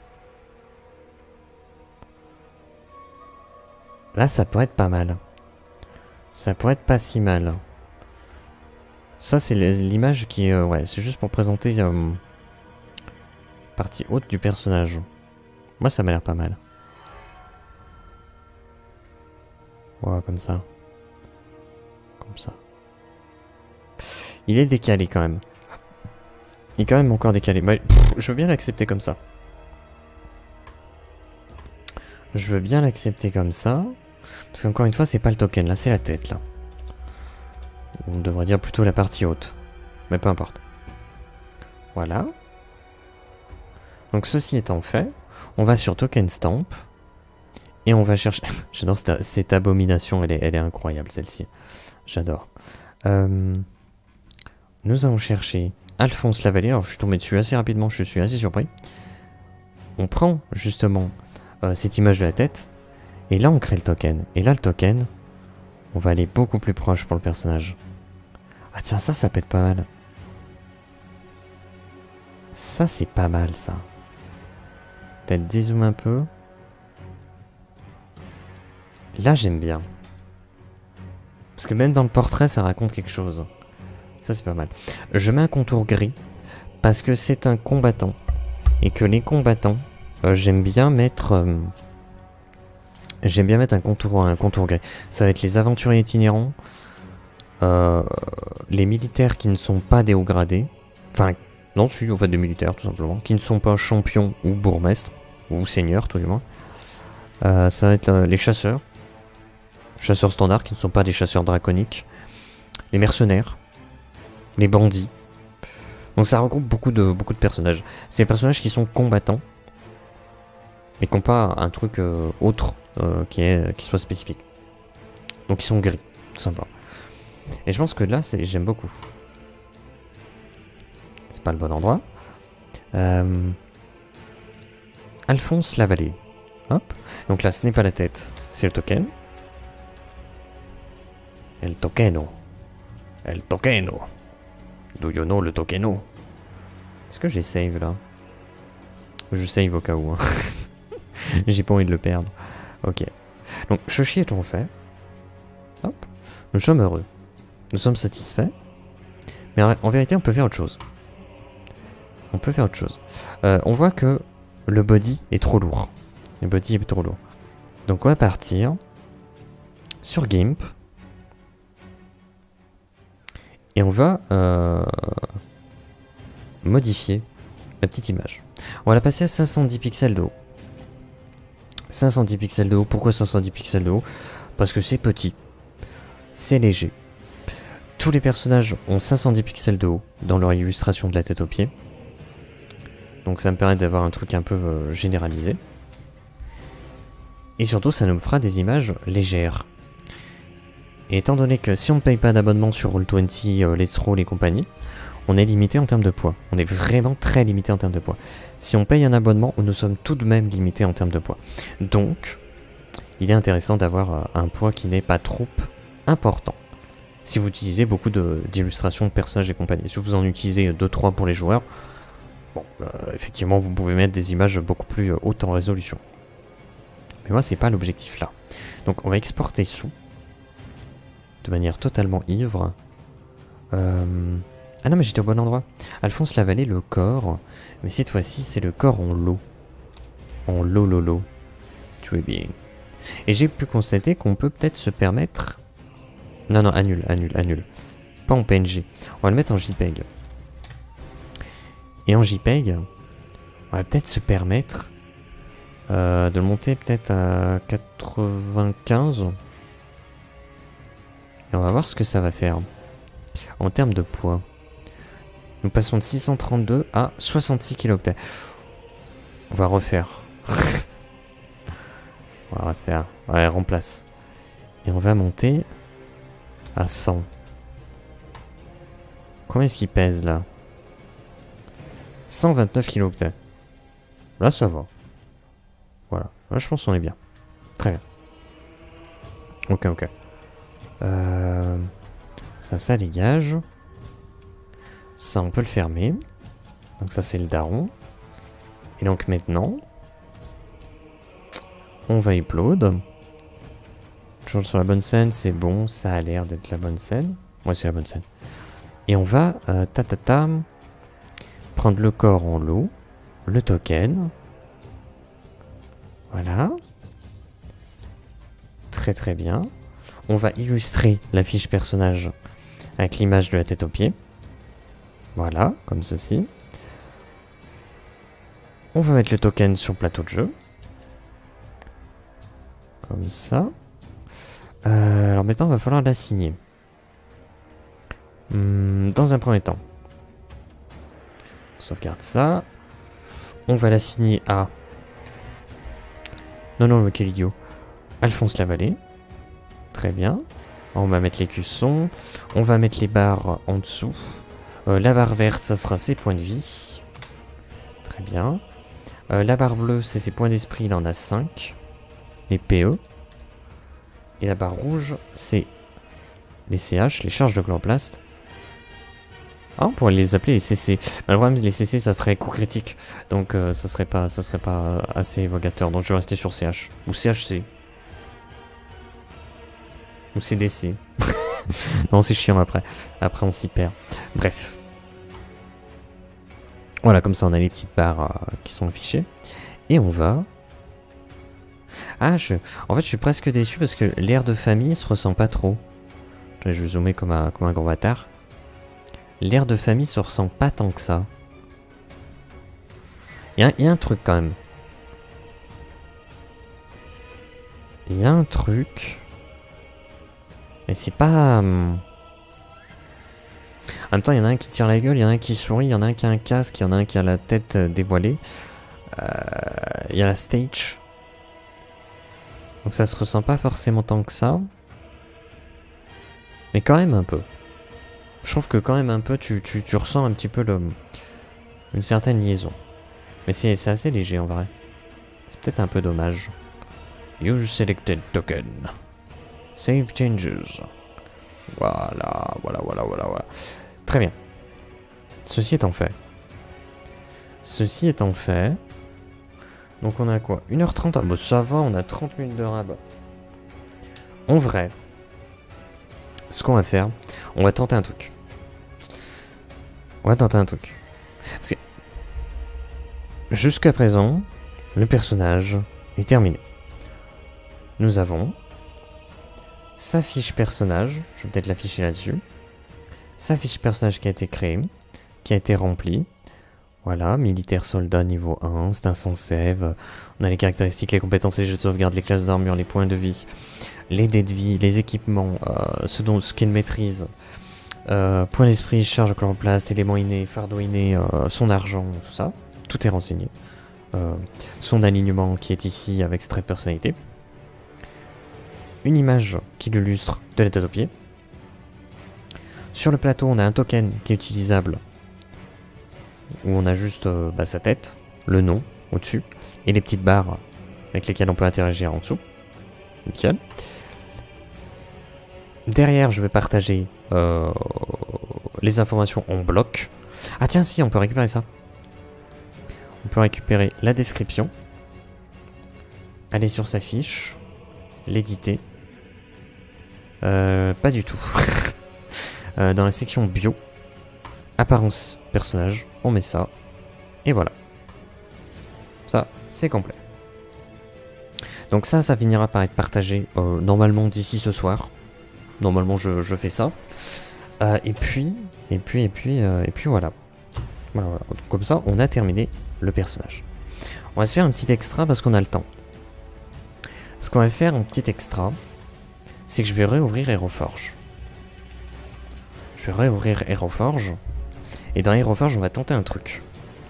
Là, ça pourrait être pas mal. Ça pourrait être pas si mal. Ça, c'est l'image qui... ouais, c'est juste pour présenter... partie haute du personnage. Moi, ça m'a l'air pas mal. Voilà, comme ça. Comme ça. Il est décalé quand même. Il est quand même encore décalé. Bah, je veux bien l'accepter comme ça. Je veux bien l'accepter comme ça. Parce qu'encore une fois, c'est pas le token. Là, c'est la tête, là. On devrait dire plutôt la partie haute. Mais peu importe. Voilà. Donc, ceci étant fait, on va sur Token Stamp. Et on va chercher... J'adore cette abomination. Elle est incroyable, celle-ci. J'adore. Nous allons chercher Alphonse Lavallée. Alors, je suis tombé dessus assez rapidement. Je suis assez surpris. On prend, justement, cette image de la tête. Et là, on crée le token. Et là, le token, on va aller beaucoup plus proche pour le personnage. Ah tiens, ça peut être pas mal. Ça, c'est pas mal, ça. Peut-être dézoom un peu. Là, j'aime bien. Parce que même dans le portrait, ça raconte quelque chose. Ça, c'est pas mal. Je mets un contour gris. Parce que c'est un combattant. Et que les combattants, j'aime bien mettre... J'aime bien mettre un contour gris. Ça va être les aventuriers itinérants, les militaires qui ne sont pas des hauts gradés, enfin, non, si, en fait, des militaires, tout simplement, qui ne sont pas champions ou bourgmestres, ou seigneurs, tout du moins. Ça va être les chasseurs standards, qui ne sont pas des chasseurs draconiques, les mercenaires, les bandits. Donc ça regroupe beaucoup de personnages. C'est des personnages qui sont combattants, et qui n'ont pas un truc autre qui soit spécifique. Donc ils sont gris, tout simplement. Et je pense que là, j'aime beaucoup. C'est pas le bon endroit. Alphonse Lavallée. Hop. Donc là, ce n'est pas la tête, c'est le token. El tokeno. El tokeno. Do you know le tokeno? Est-ce que j'ai save là? Je save au cas où. Hein. J'ai pas envie de le perdre. Ok. Donc, Shoshi est-on fait. Hop. Nous sommes heureux. Nous sommes satisfaits. Mais en vérité, on peut faire autre chose. On peut faire autre chose. On voit que le body est trop lourd. Le body est trop lourd. Donc, on va partir sur GIMP. Et on va modifier la petite image. On va la passer à 510 pixels de haut. 510 pixels de haut. Pourquoi 510 pixels de haut? Parce que c'est petit. C'est léger. Tous les personnages ont 510 pixels de haut dans leur illustration de la tête aux pieds. Donc ça me permet d'avoir un truc un peu généralisé. Et surtout, ça nous fera des images légères. Et étant donné que si on ne paye pas d'abonnement sur Roll20, Let's Roll et compagnie, on est limité en termes de poids. On est vraiment très limité en termes de poids. Si on paye un abonnement, nous sommes tout de même limité en termes de poids. Donc, il est intéressant d'avoir un poids qui n'est pas trop important. Si vous utilisez beaucoup d'illustrations de personnages et compagnie. Si vous en utilisez 2-3 pour les joueurs, bon, effectivement, vous pouvez mettre des images beaucoup plus hautes en résolution. Mais moi, c'est pas l'objectif là. Donc, on va exporter sous de manière totalement ivre. Ah non, mais j'étais au bon endroit. Alphonse Lavallée, le corps. Mais cette fois-ci, c'est le corps en lot. En lot. Tu es bien. Et j'ai pu constater qu'on peut peut-être se permettre... Non, annule. Pas en PNG. On va le mettre en JPEG. Et en JPEG, on va peut-être se permettre De le monter peut-être à 95. Et on va voir ce que ça va faire. En termes de poids. Nous passons de 632 à 66 kilooctets. On va refaire. On va refaire. Ouais, remplace. Et on va monter à 100. Combien est-ce qu'il pèse là? 129 kilooctets. Là, ça va. Voilà. Là, je pense qu'on est bien. Très bien. Ok, ok. Ça dégage. Ça, on peut le fermer. Donc ça, c'est le daron. Et donc maintenant, on va upload. Toujours sur la bonne scène, c'est bon. Ça a l'air d'être la bonne scène. Ouais, c'est la bonne scène. Et on va, prendre le corps en lot. Le token. Voilà. Très très bien. On va illustrer la fiche personnage avec l'image de la tête aux pieds. Voilà, comme ceci. On va mettre le token sur le plateau de jeu. Comme ça. Alors maintenant, il va falloir l'assigner. Dans un premier temps. On sauvegarde ça. On va l'assigner à... Non, quel idiot. Alphonse Lavallée. Très bien. On va mettre les cuissons. On va mettre les barres en dessous. La barre verte, ça sera ses points de vie. Très bien. La barre bleue, c'est ses points d'esprit, il en a 5. Les PE. Et la barre rouge, c'est les CH, les charges de chloroplaste. Ah, on pourrait les appeler les CC. Mais le problème, les CC, ça ferait coup critique. Donc, ça serait pas assez évocateur. Donc, je vais rester sur CH. Ou CHC. Ou CDC. Non, c'est chiant après. Après, on s'y perd. Bref. Voilà, comme ça, on a les petites barres qui sont affichées. Et on va... Ah, en fait, je suis presque déçu parce que l'air de famille se ressent pas trop. Je vais zoomer comme un gros bâtard. L'air de famille se ressent pas tant que ça. Il y a un truc quand même. Il y a un truc... Mais c'est pas... En même temps, il y en a un qui tire la gueule, il y en a un qui sourit, il y en a un qui a un casque, il y en a un qui a la tête dévoilée. Il y a la stage. Donc ça se ressent pas forcément tant que ça. Mais quand même un peu. Je trouve que quand même un peu, tu ressens un petit peu une certaine liaison. Mais c'est assez léger en vrai. C'est peut-être un peu dommage. Use selected token. Save changes. Voilà. Très bien. Ceci étant fait. Donc on a quoi? 1h30. Ah bah ça va, on a 30 minutes de rabat. En vrai, ce qu'on va faire, on va tenter un truc. Parce que jusqu'à présent, le personnage est terminé. Nous avons sa fiche personnage, je vais peut-être l'afficher là-dessus. Sa fiche personnage qui a été créée, qui a été remplie. Voilà, militaire soldat niveau 1, c'est un sans save. On a les caractéristiques, les compétences, les jets de sauvegarde, les classes d'armure, les points de vie, les dés de vie, les équipements, ce qu'il maîtrise. Point d'esprit, charge de chloroplaste, élément inné, fardeau inné, son argent, tout ça. Tout est renseigné. Son alignement qui est ici avec ses traits de personnalité. Une image qui l'illustre de la tête aux pieds. Sur le plateau, on a un token qui est utilisable où on a juste sa tête, le nom au-dessus et les petites barres avec lesquelles on peut interagir en dessous. Nickel. Derrière, je vais partager les informations en bloc. Ah tiens, si, on peut récupérer ça. On peut récupérer la description, aller sur sa fiche, l'éditer. Pas du tout. Dans la section bio, apparence personnage, on met ça. Et voilà. Ça, c'est complet. Donc ça finira par être partagé normalement d'ici ce soir. Normalement, je fais ça. Et puis voilà. Voilà. Donc, comme ça, on a terminé le personnage. On va se faire un petit extra parce qu'on a le temps. Ce qu'on va faire en petit extra, c'est que je vais réouvrir HeroForge. Je vais réouvrir HeroForge. Et dans HeroForge, on va tenter un truc.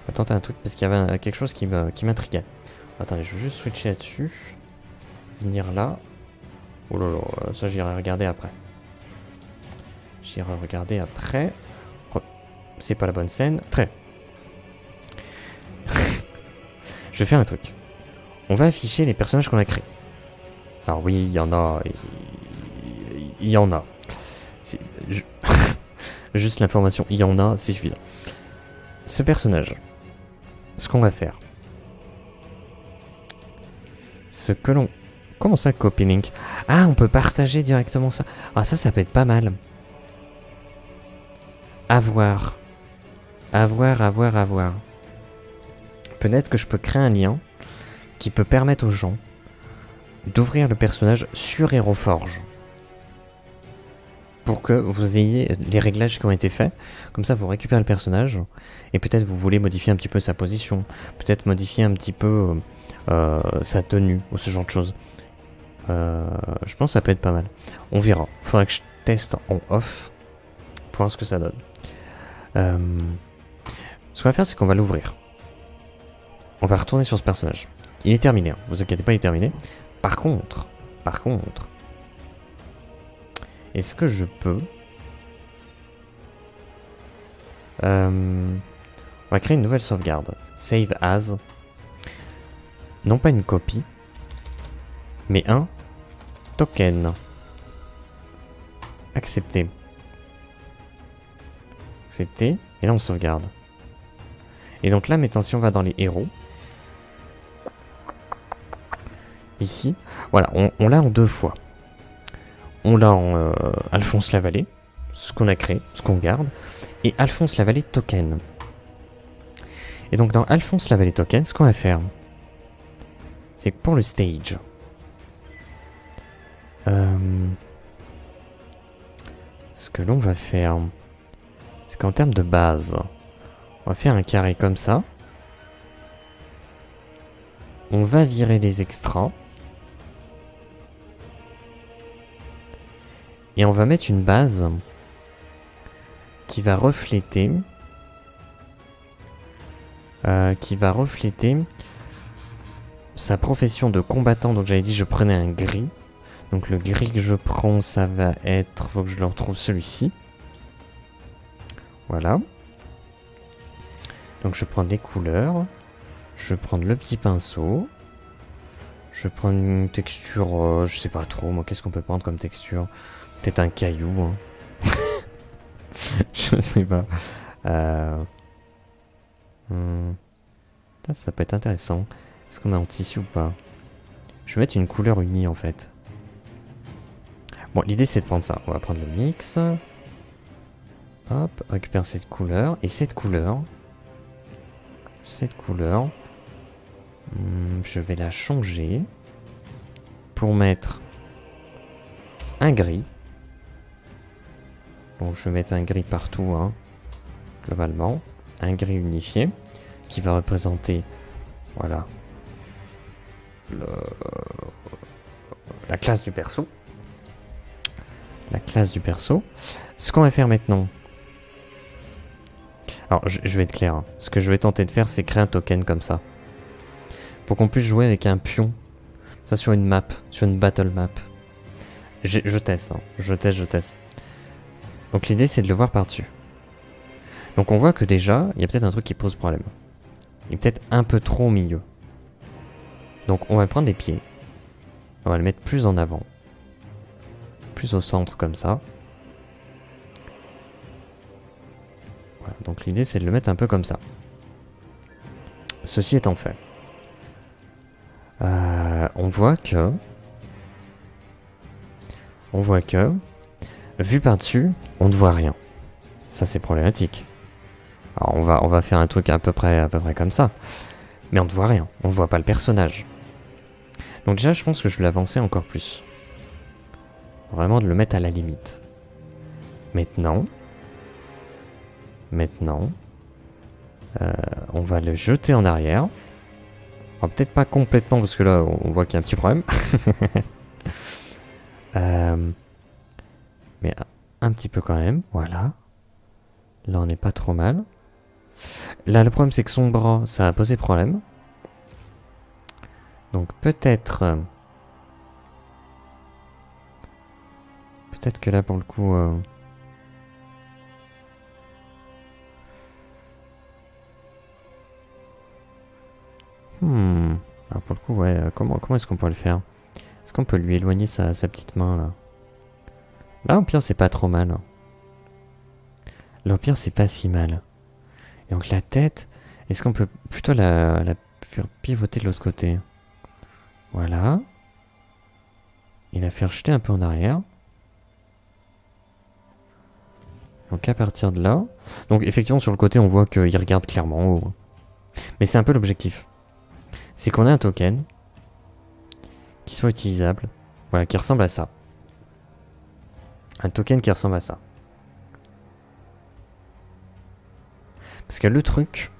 On va tenter un truc parce qu'il y avait quelque chose qui m'intriguait. Attendez, je vais juste switcher là-dessus. Venir là. Oh là là, ça j'irai regarder après. J'irai regarder après. C'est pas la bonne scène. Très. Je vais faire un truc. On va afficher les personnages qu'on a créés. Alors oui, il y en a. Il y en a. Juste l'information, il y en a, c'est suffisant. Ce personnage. Ce qu'on va faire. Ce que l'on... Comment ça, copy link? Ah, on peut partager directement ça. Ah, ça peut être pas mal. À voir. À voir. Peut-être que je peux créer un lien qui peut permettre aux gens d'ouvrir le personnage sur HeroForge. Pour que vous ayez les réglages qui ont été faits. Comme ça, vous récupérez le personnage. Et peut-être vous voulez modifier un petit peu sa position. Peut-être modifier un petit peu sa tenue ou ce genre de choses. Je pense que ça peut être pas mal. On verra. Il faudra que je teste en off pour voir ce que ça donne. Ce qu'on va faire, c'est qu'on va l'ouvrir. On va retourner sur ce personnage. Il est terminé. Hein. Vous inquiétez pas, il est terminé. Par contre, est-ce que je peux... on va créer une nouvelle sauvegarde. Save as. Non pas une copie, mais un token. Accepter. Accepter. Et là on sauvegarde. Et donc là maintenant si on va dans les héros. Ici. Voilà, on l'a en deux fois. On l'a en Alphonse Lavallée. Ce qu'on a créé, ce qu'on garde. Et Alphonse Lavallée token. Et donc dans Alphonse Lavallée token, ce qu'on va faire, c'est que pour le stage, ce que l'on va faire, c'est qu'en termes de base, on va faire un carré comme ça. On va virer les extras. Et on va mettre une base qui va refléter... sa profession de combattant. Donc j'avais dit je prenais un gris. Donc le gris que je prends, ça va être... Faut que je le retrouve, celui-ci. Voilà. Donc je vais prendre les couleurs. Je vais prendre le petit pinceau. Je vais prendre une texture... je sais pas trop, moi, qu'est-ce qu'on peut prendre comme texture? Peut-être un caillou. Hein. Je sais pas. Ça peut être intéressant. Est-ce qu'on a en tissu ou pas? Je vais mettre une couleur unie en fait. Bon, l'idée c'est de prendre ça. On va prendre le mix. Hop, récupère cette couleur. Et cette couleur. Je vais la changer. Pour mettre un gris. Donc je vais mettre un gris partout, hein, globalement. Un gris unifié. Qui va représenter... Voilà. La classe du perso. Ce qu'on va faire maintenant. Alors, je vais être clair. Hein. Ce que je vais tenter de faire, c'est créer un token comme ça. Pour qu'on puisse jouer avec un pion. Ça sur une map. Sur une battle map. Je teste. Hein. Je teste. Donc l'idée, c'est de le voir par-dessus. Donc on voit que déjà, il y a peut-être un truc qui pose problème. Il est peut-être un peu trop au milieu. Donc on va prendre les pieds. On va le mettre plus en avant. Plus au centre comme ça. Voilà, donc l'idée c'est de le mettre un peu comme ça. Ceci étant fait. On voit que... Vu par-dessus, on ne voit rien. Ça c'est problématique. Alors on va faire un truc à peu près comme ça. Mais on ne voit rien. On ne voit pas le personnage. Donc déjà je pense que je vais l'avancer encore plus. Vraiment de le mettre à la limite. Maintenant, on va le jeter en arrière. Alors peut-être pas complètement parce que là on voit qu'il y a un petit problème. Mais un petit peu quand même, voilà. Là on n'est pas trop mal. Là le problème c'est que son bras ça a posé problème. Donc peut-être... peut-être que là pour le coup... Alors pour le coup, ouais, comment est-ce qu'on peut le faire? Est-ce qu'on peut lui éloigner sa petite main, là? Là, au pire, c'est pas trop mal. Là, au pire, c'est pas si mal. Et donc la tête, est-ce qu'on peut plutôt la faire pivoter de l'autre côté? Voilà. Et la faire jeter un peu en arrière. Donc à partir de là... Donc effectivement, sur le côté, on voit qu'il regarde clairement. Mais c'est un peu l'objectif. C'est qu'on ait un token qui soit utilisable, voilà, qui ressemble à ça. Un token qui ressemble à ça. Parce que le truc...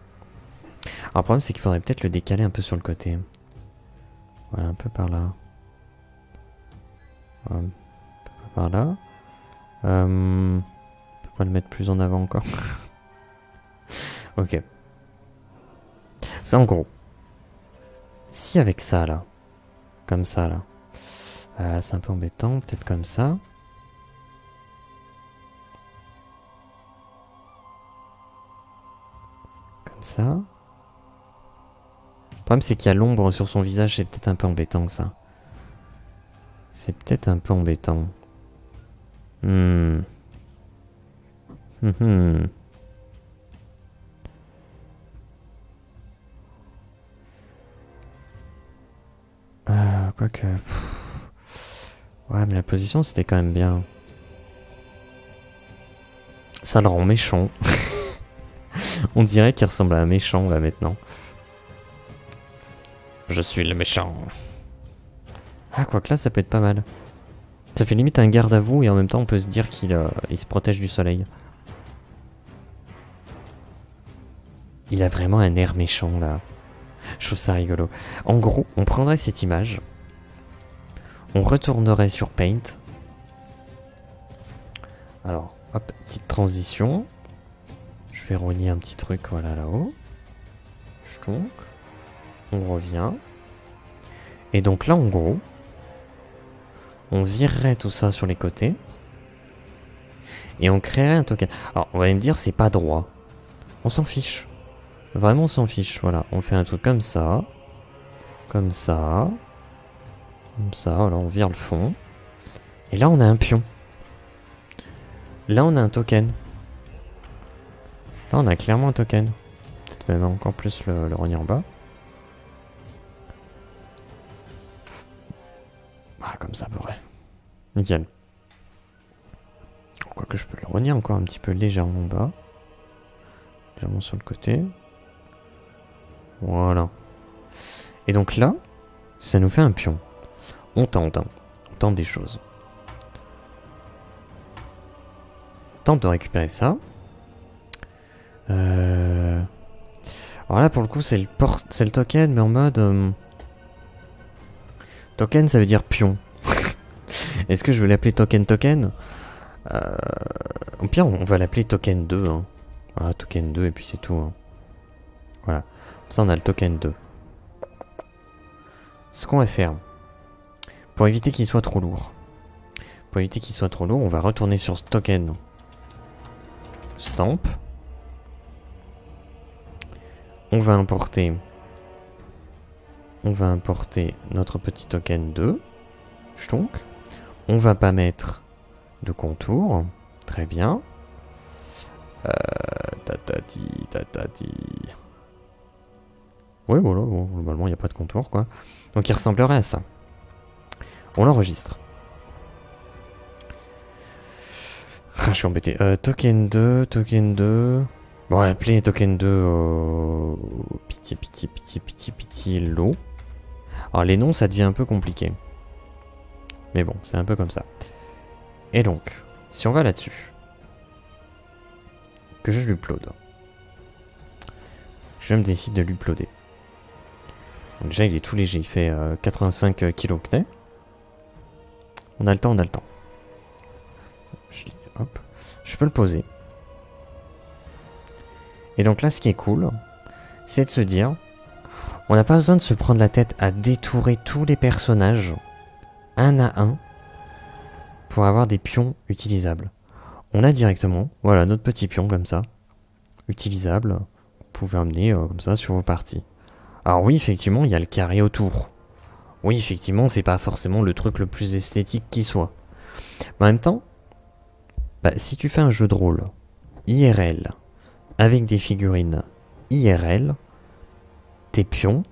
Alors le problème c'est qu'il faudrait peut-être le décaler un peu sur le côté. Voilà, un peu par là. Un peu par là. On peut pas le mettre plus en avant encore. Ok. C'est en gros. Si avec ça là, comme ça là, c'est un peu embêtant, peut-être comme ça. Comme ça. Le problème c'est qu'il y a l'ombre sur son visage, c'est peut-être un peu embêtant ça. C'est peut-être un peu embêtant. Quoique... Ouais, mais la position, c'était quand même bien. Ça le rend méchant. On dirait qu'il ressemble à un méchant, là, maintenant. Je suis le méchant. Ah, quoique là, ça peut être pas mal. Ça fait limite un garde à vous, et en même temps, on peut se dire qu'il il se protège du soleil. Il a vraiment un air méchant, là. Je trouve ça rigolo. En gros, on prendrait cette image... On retournerait sur Paint. Alors, hop, petite transition. Je vais relier un petit truc, voilà, là-haut. Donc, on revient. Et donc là, en gros, on virerait tout ça sur les côtés. Et on créerait un token. Alors, on va me dire, c'est pas droit. On s'en fiche. Vraiment, on s'en fiche. Voilà, on fait un truc comme ça. Comme ça. Comme ça, voilà, on vire le fond. Et là, on a un pion. Là, on a un token. Là, on a clairement un token. Peut-être même encore plus le relier en bas. Ah, comme ça, à peu près. Nickel. Quoique je peux le relier encore un petit peu légèrement en bas. Légèrement sur le côté. Voilà. Et donc là, ça nous fait un pion. On tente des choses. On tente de récupérer ça. Alors là, pour le coup, c'est le token, mais en mode... Token, ça veut dire pion. Est-ce que je veux l'appeler token? Au pire, on va l'appeler token 2. Hein. Voilà, token 2, et puis c'est tout. Hein. Voilà. Ça, on a le token 2. Ce qu'on va faire... Pour éviter qu'il soit trop lourd. On va retourner sur ce token. Stamp. On va importer notre petit token 2. Donc, on va pas mettre de contour. Très bien. Tatati. Oui, voilà, bon, globalement, il n'y a pas de contour, quoi. Donc, il ressemblerait à ça. On l'enregistre. Ah, je suis embêté. Token 2. Bon, on va l'appeler token 2. Pitié, l'eau. Alors, les noms, ça devient un peu compliqué. Mais bon, c'est un peu comme ça. Et donc, si on va là-dessus, que je l'upload. Je me décide de l'uploader. Donc déjà, il est tout léger. Il fait 85 kg. On a le temps, on a le temps. Hop. Je peux le poser. Et donc là, ce qui est cool, c'est de se dire, on n'a pas besoin de se prendre la tête à détourer tous les personnages, un à un, pour avoir des pions utilisables. On a directement, voilà, notre petit pion comme ça, utilisable. Vous pouvez emmener comme ça sur vos parties. Alors oui, effectivement, il y a le carré autour. Oui, effectivement, c'est pas forcément le truc le plus esthétique qui soit. Mais en même temps, bah, si tu fais un jeu de rôle IRL, avec des figurines IRL, tes pions,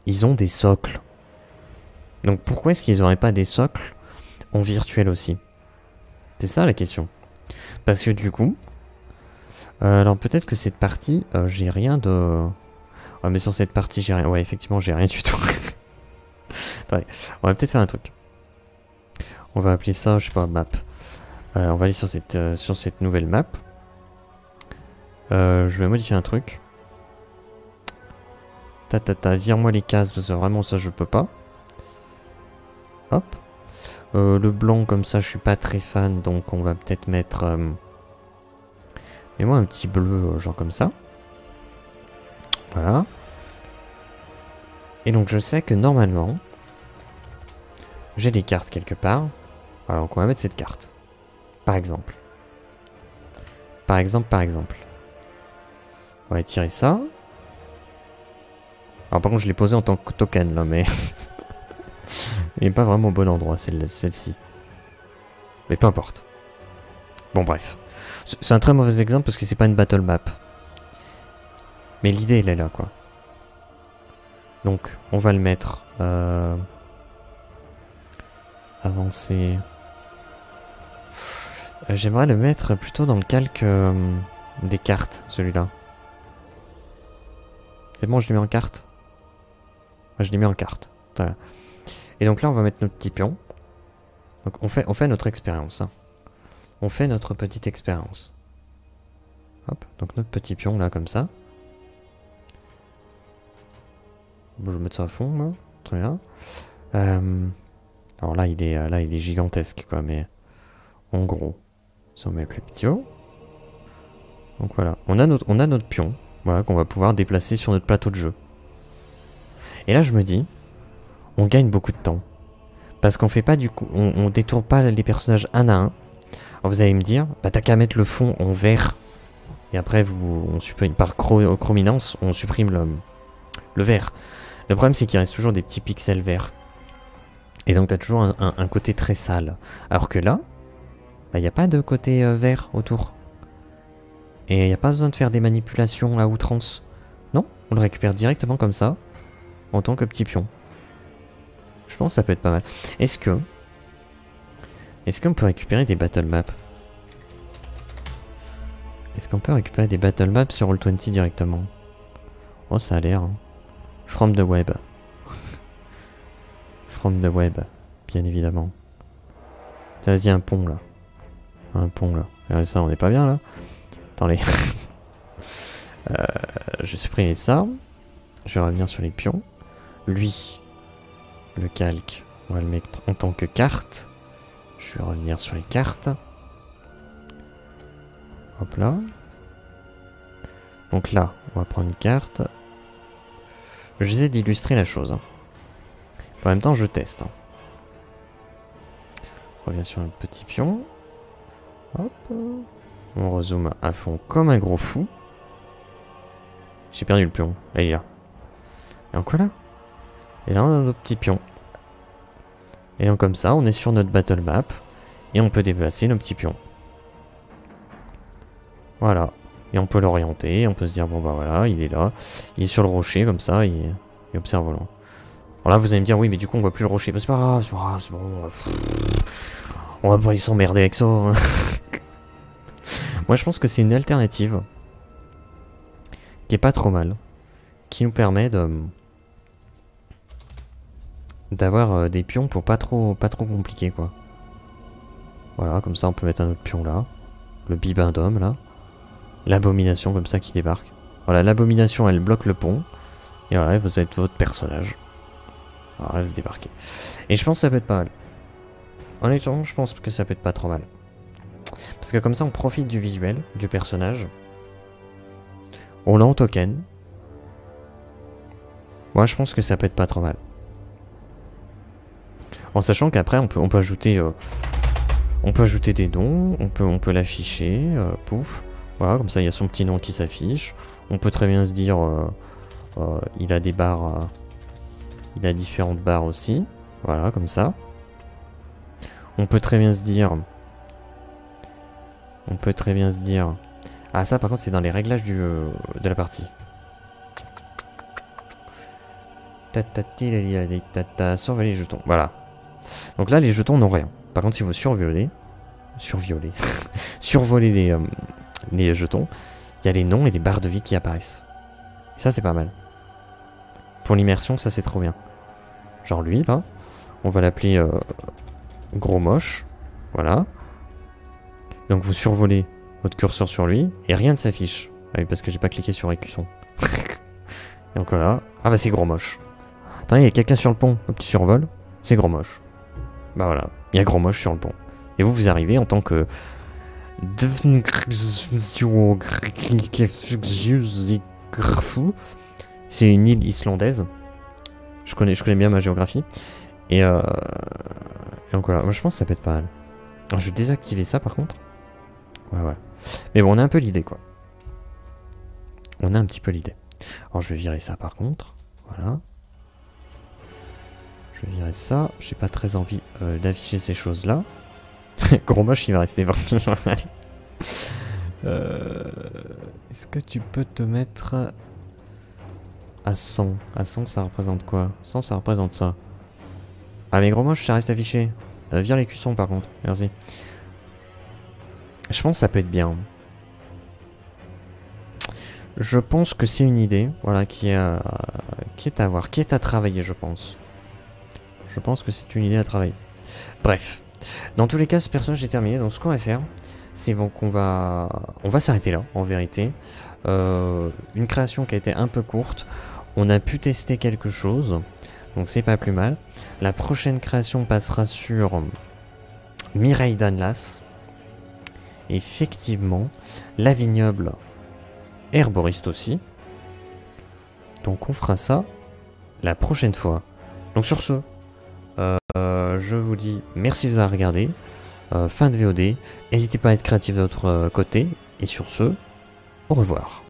ils ont des socles. Donc pourquoi est-ce qu'ils n'auraient pas des socles en virtuel aussi? C'est ça la question. Parce que du coup, alors peut-être que cette partie, j'ai rien de... Ouais, mais sur cette partie, j'ai rien... Ouais, effectivement, j'ai rien du tout. Attendez, on va peut-être faire un truc. On va appeler ça, je sais pas, map. On va aller sur cette nouvelle map. Je vais modifier un truc. Vire-moi les cases, parce que vraiment ça je peux pas. Hop. Le blanc comme ça je suis pas très fan, donc on va peut-être mettre... Mets-moi un petit bleu, genre comme ça. Voilà. Et donc je sais que normalement, j'ai des cartes quelque part. Alors donc on va mettre cette carte. Par exemple. Par exemple. On va étirer ça. Alors par contre je l'ai posé en tant que token là, mais... Il n'est pas vraiment au bon endroit, celle-ci. Mais peu importe. Bon bref. C'est un très mauvais exemple parce que c'est pas une battle map. Mais l'idée elle est là quoi. Donc on va le mettre... Avancer... J'aimerais le mettre plutôt dans le calque des cartes, celui-là. C'est bon, je l'ai mis en carte. Je l'ai mis en carte. Voilà. Et donc là, on va mettre notre petit pion. Donc on fait notre expérience. Hein. On fait notre petite expérience. Hop, donc notre petit pion là, comme ça. Bon, je vais mettre ça à fond, là. Très bien. Alors là, il est gigantesque, quoi, mais en gros, si on met plus petit haut. Donc voilà, on a notre pion, voilà, qu'on va pouvoir déplacer sur notre plateau de jeu. Et là, je me dis, on gagne beaucoup de temps. Parce qu'on fait pas du coup, on détourne pas les personnages un à un. Alors vous allez me dire, bah t'as qu'à mettre le fond en vert. Et après, on supprime, par chrominance, on supprime le vert. Le problème, c'est qu'il reste toujours des petits pixels verts. Et donc t'as toujours un côté très sale. Alors que là, il n'y a pas de côté vert autour. Et il n'y a pas besoin de faire des manipulations à outrance. Non, on le récupère directement comme ça, en tant que petit pion. Je pense que ça peut être pas mal. Est-ce qu'on peut récupérer des battle maps? Est-ce qu'on peut récupérer des battle maps sur Roll20 directement? Oh, ça a l'air. Hein. From the web. From the web, bien évidemment. Vas-y, un pont là. Un pont là. Regardez ça, on est pas bien là. Attendez. Je vais supprimer ça. Je vais revenir sur les pions. Lui, le calque, on va le mettre en tant que carte. Je vais revenir sur les cartes. Hop là. Donc là, on va prendre une carte. J'essaie d'illustrer la chose. Hein. En même temps, je teste. Hein. On revient sur un petit pion. Hop. On rezoome à fond comme un gros fou. J'ai perdu le pion. Là, il est là. Et donc voilà. Et là, on a notre petit pion. Et donc comme ça, on est sur notre battle map. Et on peut déplacer nos petits pions. Voilà. Et on peut l'orienter. On peut se dire, bon bah voilà, il est là. Il est sur le rocher, comme ça. Il observe au loin. Alors là, vous allez me dire, oui, mais du coup, on voit plus le rocher. Bah, c'est pas grave, c'est pas grave, c'est bon. On va pas y s'emmerder avec ça. Hein. Moi, je pense que c'est une alternative qui est pas trop mal. Qui nous permet d'avoir des pions pour pas trop compliqué, quoi. Voilà, comme ça, on peut mettre un autre pion là. Le bibendum, là. L'abomination, comme ça, qui débarque. Voilà, l'abomination, elle bloque le pont. Et voilà, vous avez votre personnage. Alors elle va se débarquer. Et je pense que ça peut être pas mal. Honnêtement, je pense que ça peut être pas trop mal. Parce que comme ça, on profite du visuel, du personnage. On l'a en token. Moi, je pense que ça peut être pas trop mal. En sachant qu'après, on peut ajouter... on peut ajouter des noms, on peut l'afficher, pouf. Voilà, comme ça, il y a son petit nom qui s'affiche. On peut très bien se dire... il a des barres... il a différentes barres aussi. Voilà, comme ça. On peut très bien se dire... Ah, ça, par contre, c'est dans les réglages de la partie. Surveiller les jetons. Voilà. Donc là, les jetons n'ont rien. Par contre, si vous survolez les jetons, il y a les noms et des barres de vie qui apparaissent. Ça, c'est pas mal. Pour l'immersion, ça, c'est trop bien. Genre lui, là, on va l'appeler Gros Moche. Voilà. Donc vous survolez votre curseur sur lui et rien ne s'affiche. Ah oui, parce que j'ai pas cliqué sur écusson. Donc voilà. Ah bah c'est Gros Moche. Attendez, il y a quelqu'un sur le pont. Hop, tu survoles. C'est Gros Moche. Bah voilà. Il y a Gros Moche sur le pont. Et vous arrivez en tant que... C'est une île islandaise. Je connais bien ma géographie. Et donc voilà. Moi je pense que ça peut être pas mal. Alors, je vais désactiver ça par contre. Ouais. Mais bon, on a un peu l'idée quoi. On a un petit peu l'idée. Alors je vais virer ça par contre. Voilà. Je vais virer ça. J'ai pas très envie d'afficher ces choses là. Gros Moche il va rester vraiment. Est-ce que tu peux te mettre à 100? À 100 ça représente quoi? 100 ça représente ça. Ah mais Gros Moche ça reste affiché. Vire les cuissons par contre. Merci. Je pense que ça peut être bien. Je pense que c'est une idée, voilà, qui est à voir, qui est à travailler, je pense. Je pense que c'est une idée à travailler. Bref, dans tous les cas, ce personnage est terminé. Donc, ce qu'on va faire, c'est qu'on va s'arrêter là, en vérité. Une création qui a été un peu courte. On a pu tester quelque chose, donc c'est pas plus mal. La prochaine création passera sur Mireille d'Anlas. Effectivement, la vignoble herboriste aussi. Donc on fera ça la prochaine fois. Donc sur ce, je vous dis merci de l'avoir regardé. Fin de VOD. N'hésitez pas à être créatif de votre côté. Et sur ce, au revoir.